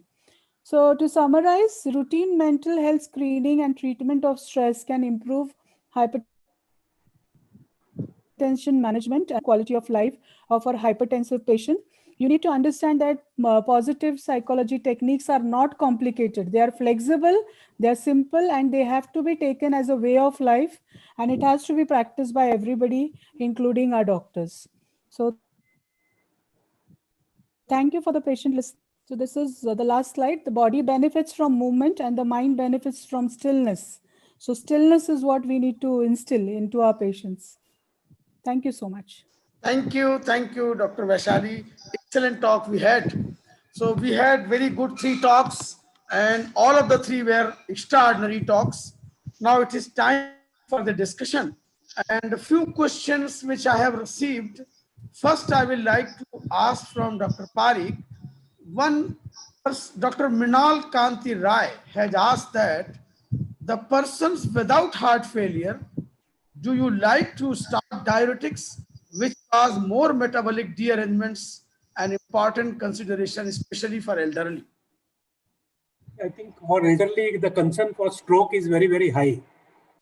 So to summarize, routine mental health screening and treatment of stress can improve hypertension management and quality of life of our hypertensive patient. You need to understand that positive psychology techniques are not complicated. They are flexible, they are simple, and they have to be taken as a way of life. And it has to be practiced by everybody, including our doctors. So thank you for the patient listening. So this is the last slide. The body benefits from movement and the mind benefits from stillness. So stillness is what we need to instill into our patients. Thank you so much. Thank you, Dr. Vaishali. Excellent talk we had. So we had very good 3 talks, and all of the 3 were extraordinary talks. Now it is time for the discussion. And a few questions which I have received. First, I will like to ask from Dr. Parikh. One, Dr. Minal Kanti Rai has asked that the persons without heart failure, do you like to start diuretics which cause more metabolic derangements, an important consideration, especially for elderly? I think for elderly, the concern for stroke is very, very high.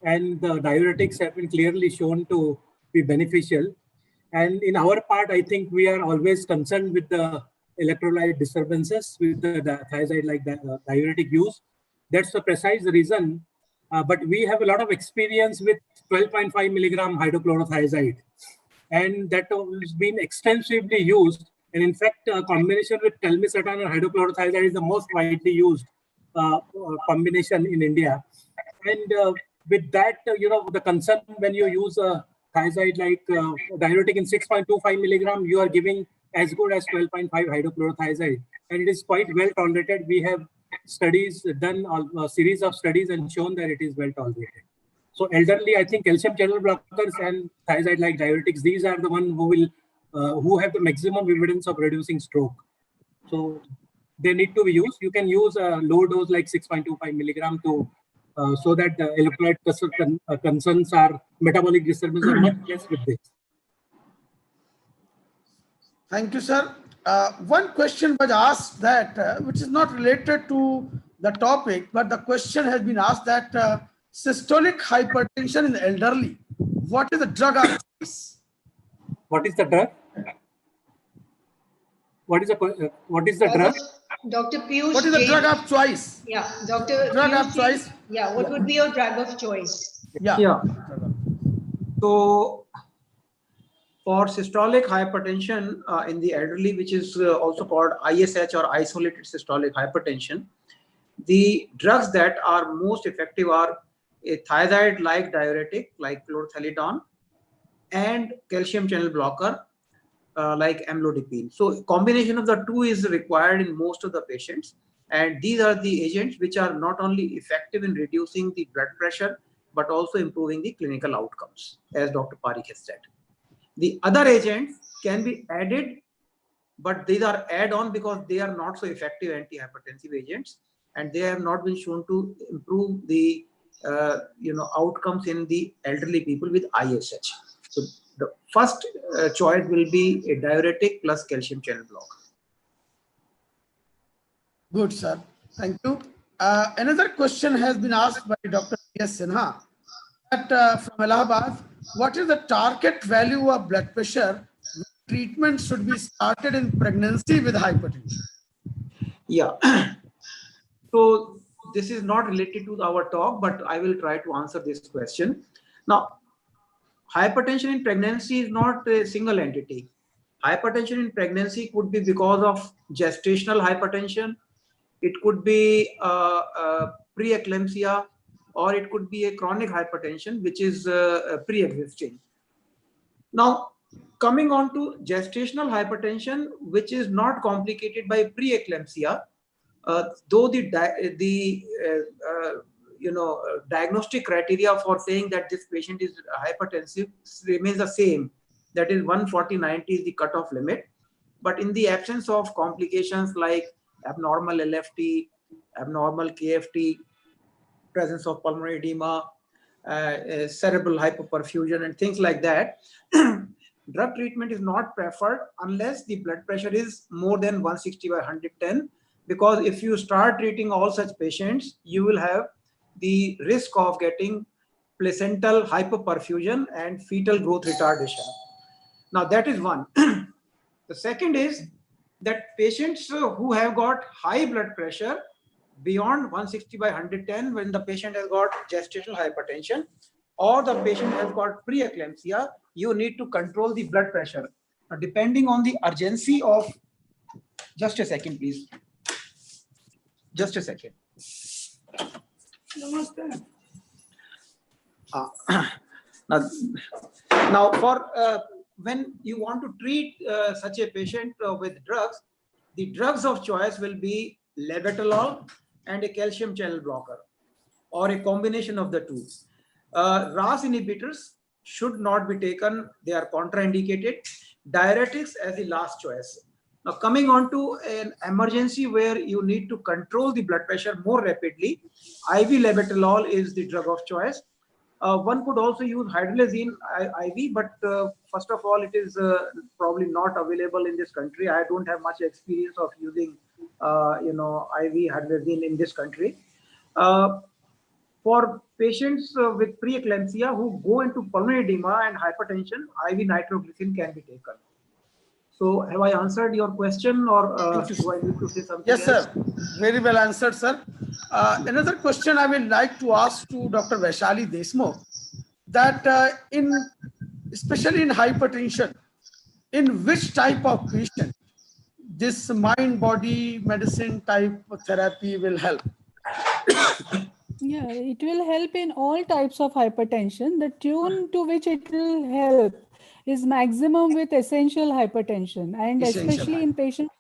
And the diuretics have been clearly shown to be beneficial. And in our part, I think we are always concerned with the electrolyte disturbances with the thiazide like diuretic use. That's the precise reason. But we have a lot of experience with 12.5 milligram hydrochlorothiazide. And that has been extensively used. And in fact, a combination with telmisartan and hydrochlorothiazide is the most widely used combination in India. And with that, the concern when you use a thiazide like diuretic in 6.25 milligram, you are giving as good as 12.5 hydrochlorothiazide. And it is quite well tolerated. We have studies done, a series of studies and shown that it is well tolerated. So elderly, I think calcium channel blockers and thiazide like diuretics, these are the ones who have the maximum evidence of reducing stroke. So they need to be used. You can use a low dose like 6.25 milligram to so that the electrolyte concerns are metabolic disturbances are much less with this. Thank you, sir. One question was asked that, which is not related to the topic, but the question has been asked that systolic hypertension in the elderly, what is the drug of choice? What is the drug? What is the drug? Dr. Piyush What is the Jain. drug of choice? Yeah, Dr. Drug Piyush of Jain. choice? Yeah, what would be your drug of choice? Yeah. So for systolic hypertension in the elderly, which is also called ISH or isolated systolic hypertension, the drugs that are most effective are a thiazide-like diuretic like chlorthalidone and calcium channel blocker like amlodipine. So combination of the two is required in most of the patients. And these are the agents which are not only effective in reducing the blood pressure, but also improving the clinical outcomes, as Dr. Parikh has said. The other agents can be added, but these are add-on because they are not so effective antihypertensive agents, and they have not been shown to improve the outcomes in the elderly people with ISH. So the first choice will be a diuretic plus calcium channel blocker. Good, sir. Thank you. Another question has been asked by Dr. P.S. Sinha that from Allahabad, what is the target value of blood pressure? Treatment should be started in pregnancy with hypertension. Yeah. So this is not related to our talk, but I will try to answer this question. Now, hypertension in pregnancy is not a single entity. Hypertension in pregnancy could be because of gestational hypertension. It could be preeclampsia, or it could be a chronic hypertension, which is pre-existing. Now, coming on to gestational hypertension, which is not complicated by preeclampsia, though the diagnostic criteria for saying that this patient is hypertensive remains the same. That is 140/90 is the cutoff limit. But in the absence of complications like abnormal LFT, abnormal KFT, presence of pulmonary edema, cerebral hypoperfusion, and things like that, drug treatment is not preferred unless the blood pressure is more than 160/110. Because if you start treating all such patients, you will have the risk of getting placental hypoperfusion and fetal growth retardation. Now that is one. The second is that patients who have got high blood pressure beyond 160/110, when the patient has got gestational hypertension or the patient has got preeclampsia, you need to control the blood pressure. Now, depending on the urgency of, just a second, please. Just a second. Now for when you want to treat such a patient with drugs, the drugs of choice will be labetalol and a calcium channel blocker, or a combination of the two. RAS inhibitors should not be taken. They are contraindicated. Diuretics as the last choice. Now, coming on to an emergency where you need to control the blood pressure more rapidly, IV labetalol is the drug of choice. One could also use hydrolazine IV, but first of all, it is probably not available in this country. I don't have much experience of using, IV hydrolazine in this country. For patients with preeclampsia who go into pulmonary edema and hypertension, IV nitroglycerin can be taken. So, have I answered your question, or do I need to say something Yes, else? sir. Very well answered, sir. Another question I would like to ask to Dr. Vaishali Deshmukh, that especially in hypertension, in which type of patient this mind-body medicine type of therapy will help? Yeah, it will help in all types of hypertension. The tune to which it will help is maximum with essential hypertension, and Essential especially in patients,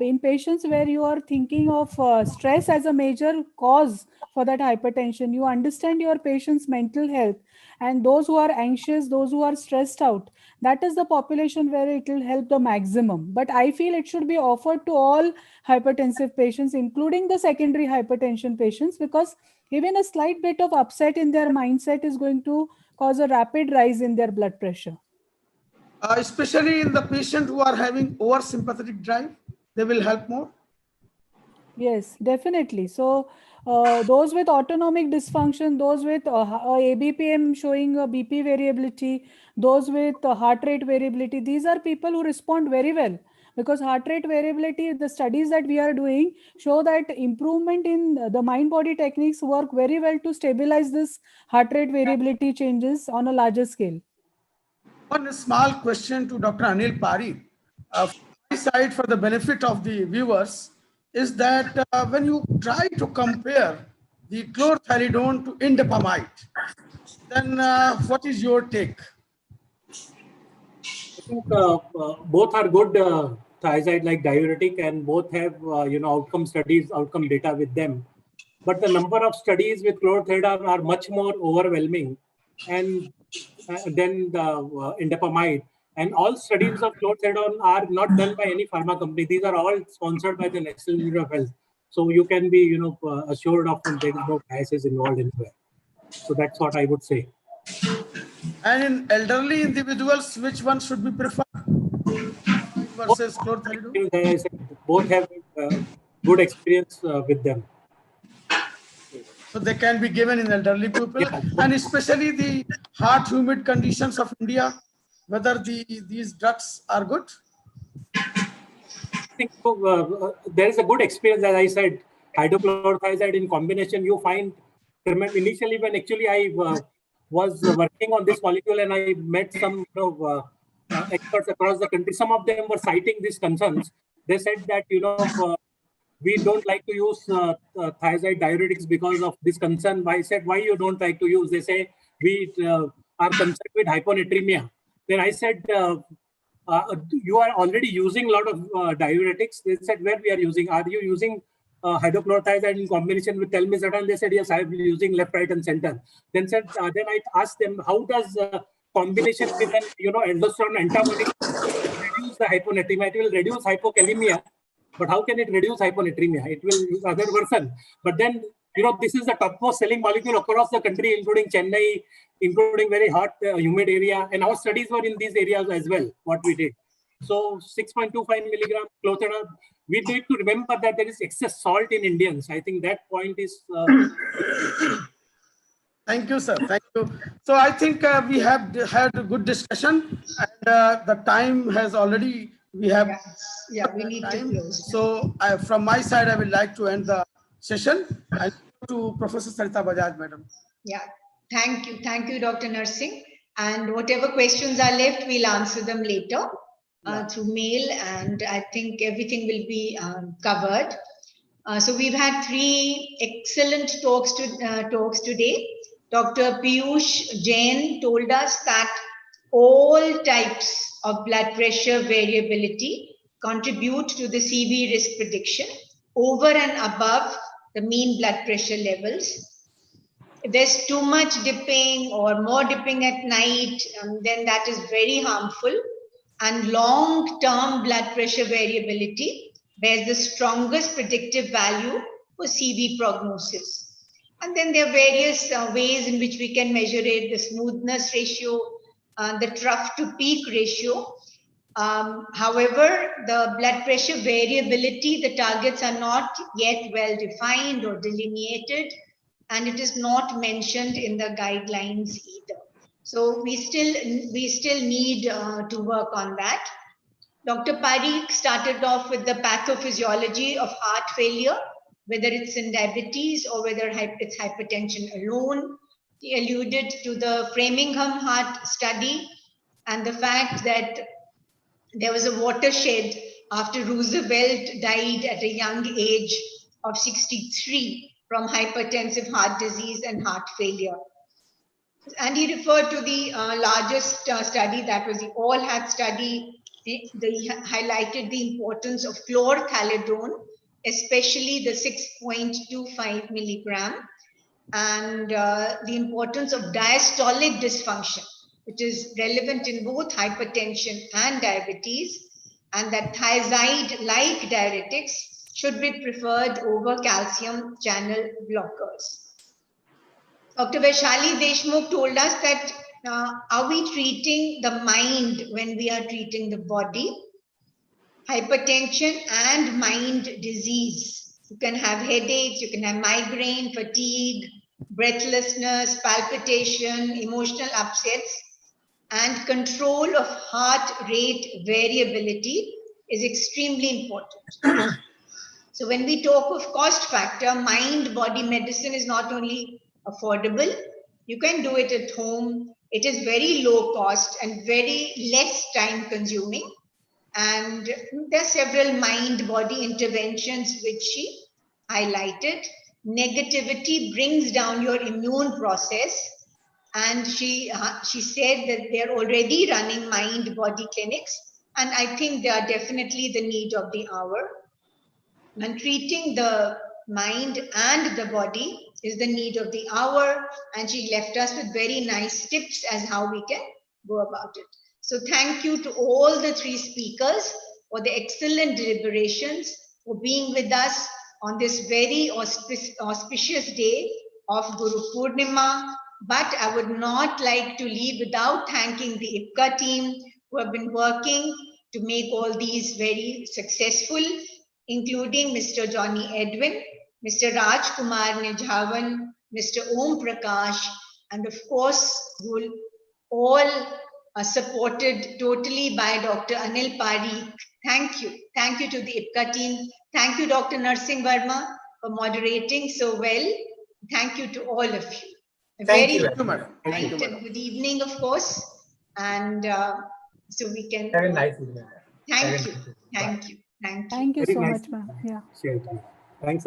in patients where you are thinking of stress as a major cause for that hypertension. You understand your patient's mental health, and those who are anxious, those who are stressed out, that is the population where it will help the maximum. But I feel it should be offered to all hypertensive patients, including the secondary hypertension patients, because even a slight bit of upset in their mindset is going to cause a rapid rise in their blood pressure. Especially in the patient who are having over-sympathetic drive, they will help more. Yes, definitely. So those with autonomic dysfunction, those with ABPM showing a BP variability, those with heart rate variability, these are people who respond very well, because heart rate variability, the studies that we are doing show that improvement in the mind-body techniques work very well to stabilize this heart rate variability changes on a larger scale. One small question to Dr. Anil Pari. From my side, for the benefit of the viewers, is that when you try to compare the chlorthalidone to indapamide, then what is your take? I think both are good thiazide-like diuretic, and both have outcome studies, outcome data with them. But the number of studies with chlorthalidone are much more overwhelming, and than the indapamide. And all studies of chlorthalidone are not done by any pharma company. These are all sponsored by the National Institute of Health. So you can be, assured of there is no biases involved anywhere. So that's what I would say. And in elderly individuals, which one should be preferred versus chlorthalidone? As I said, both have good experience with them. So they can be given in elderly people, Yeah. and especially the hot, humid conditions of India, whether these drugs are good. I think there is a good experience, as I said, hydrochlorothiazide in combination. You find initially when actually I was working on this molecule and I met some experts across the country. Some of them were citing these concerns. They said that we don't like to use thiazide diuretics because of this concern. I said, why you don't like to use? They say we are concerned with hyponatremia. Then I said, you are already using a lot of diuretics. They said, where we are using? Are you using hydrochlorothiazide in combination with telmisartan? They said, yes, I am using left, right, and center. Then I asked them, how does combination with an aldosterone antibody reduce the hyponatremia? It will reduce hypokalemia, but how can it reduce hyponatremia? It will other worsen. But then this is the topmost selling molecule across the country, including Chennai, including very hot, humid area. And our studies were in these areas as well, what we did. So 6.25 milligram chlorthalidone. We need to remember that there is excess salt in Indians. I think that point is... Thank you, sir. Thank you. So I think we have had a good discussion, and the time has already, we have... Yeah, we need to close. So from my side, I would like to end the session. And to Professor Sarita Bajaj, madam. Yeah, thank you, Dr. Narsingh. And whatever questions are left, we'll answer them later through mail, and I think everything will be covered. So we've had 3 excellent talks today. Dr. Piyush Jain told us that all types of blood pressure variability contribute to the CV risk prediction over and above the mean blood pressure levels. If there's too much dipping or more dipping at night, then that is very harmful. And long-term blood pressure variability bears the strongest predictive value for CV prognosis. And then there are various ways in which we can measure it, the smoothness ratio, the trough to peak ratio. However, the blood pressure variability, the targets are not yet well defined or delineated, and it is not mentioned in the guidelines either. So we still need to work on that. Dr. Parikh started off with the pathophysiology of heart failure, whether it's in diabetes or whether it's hypertension alone. He alluded to the Framingham Heart Study and the fact that there was a watershed after Roosevelt died at a young age of 63 from hypertensive heart disease and heart failure. And he referred to the largest study, that was the All-Health study. He highlighted the importance of chlorthalidone, especially the 6.25 milligram, and the importance of diastolic dysfunction, which is relevant in both hypertension and diabetes, and that thiazide-like diuretics should be preferred over calcium channel blockers. Dr. Vaishali Deshmukh told us that are we treating the mind when we are treating the body? Hypertension and mind disease. You can have headaches, you can have migraine, fatigue, breathlessness, palpitation, emotional upsets, and control of heart rate variability is extremely important. So when we talk of cost factor, mind-body medicine is not only affordable, you can do it at home. It is very low cost and very less time consuming. And there are several mind-body interventions which she highlighted. Negativity brings down your immune process. And she said that they're already running mind-body clinics. And I think they are definitely the need of the hour. And treating the mind and the body is the need of the hour. And she left us with very nice tips as how we can go about it. So thank you to all the three speakers for the excellent deliberations, for being with us on this very auspicious day of Guru Purnima. But I would not like to leave without thanking the IPCA team who have been working to make all these very successful, including Mr. Johnny Edwin, Mr. Raj Kumar Nijhawan, Mr. Om Prakash, and of course, all supported totally by Dr. Anil Parikh. Thank you. Thank you to the IPCA team. Thank you, Dr. Narsingh Verma, for moderating so well. Thank you to all of you. Thank you, madam. Thank you, and good evening, of course. And so we can. Have a nice evening. Thank you. Thank you. Thank you. Thank you Very so nice. much, ma'am. Yeah. Sure.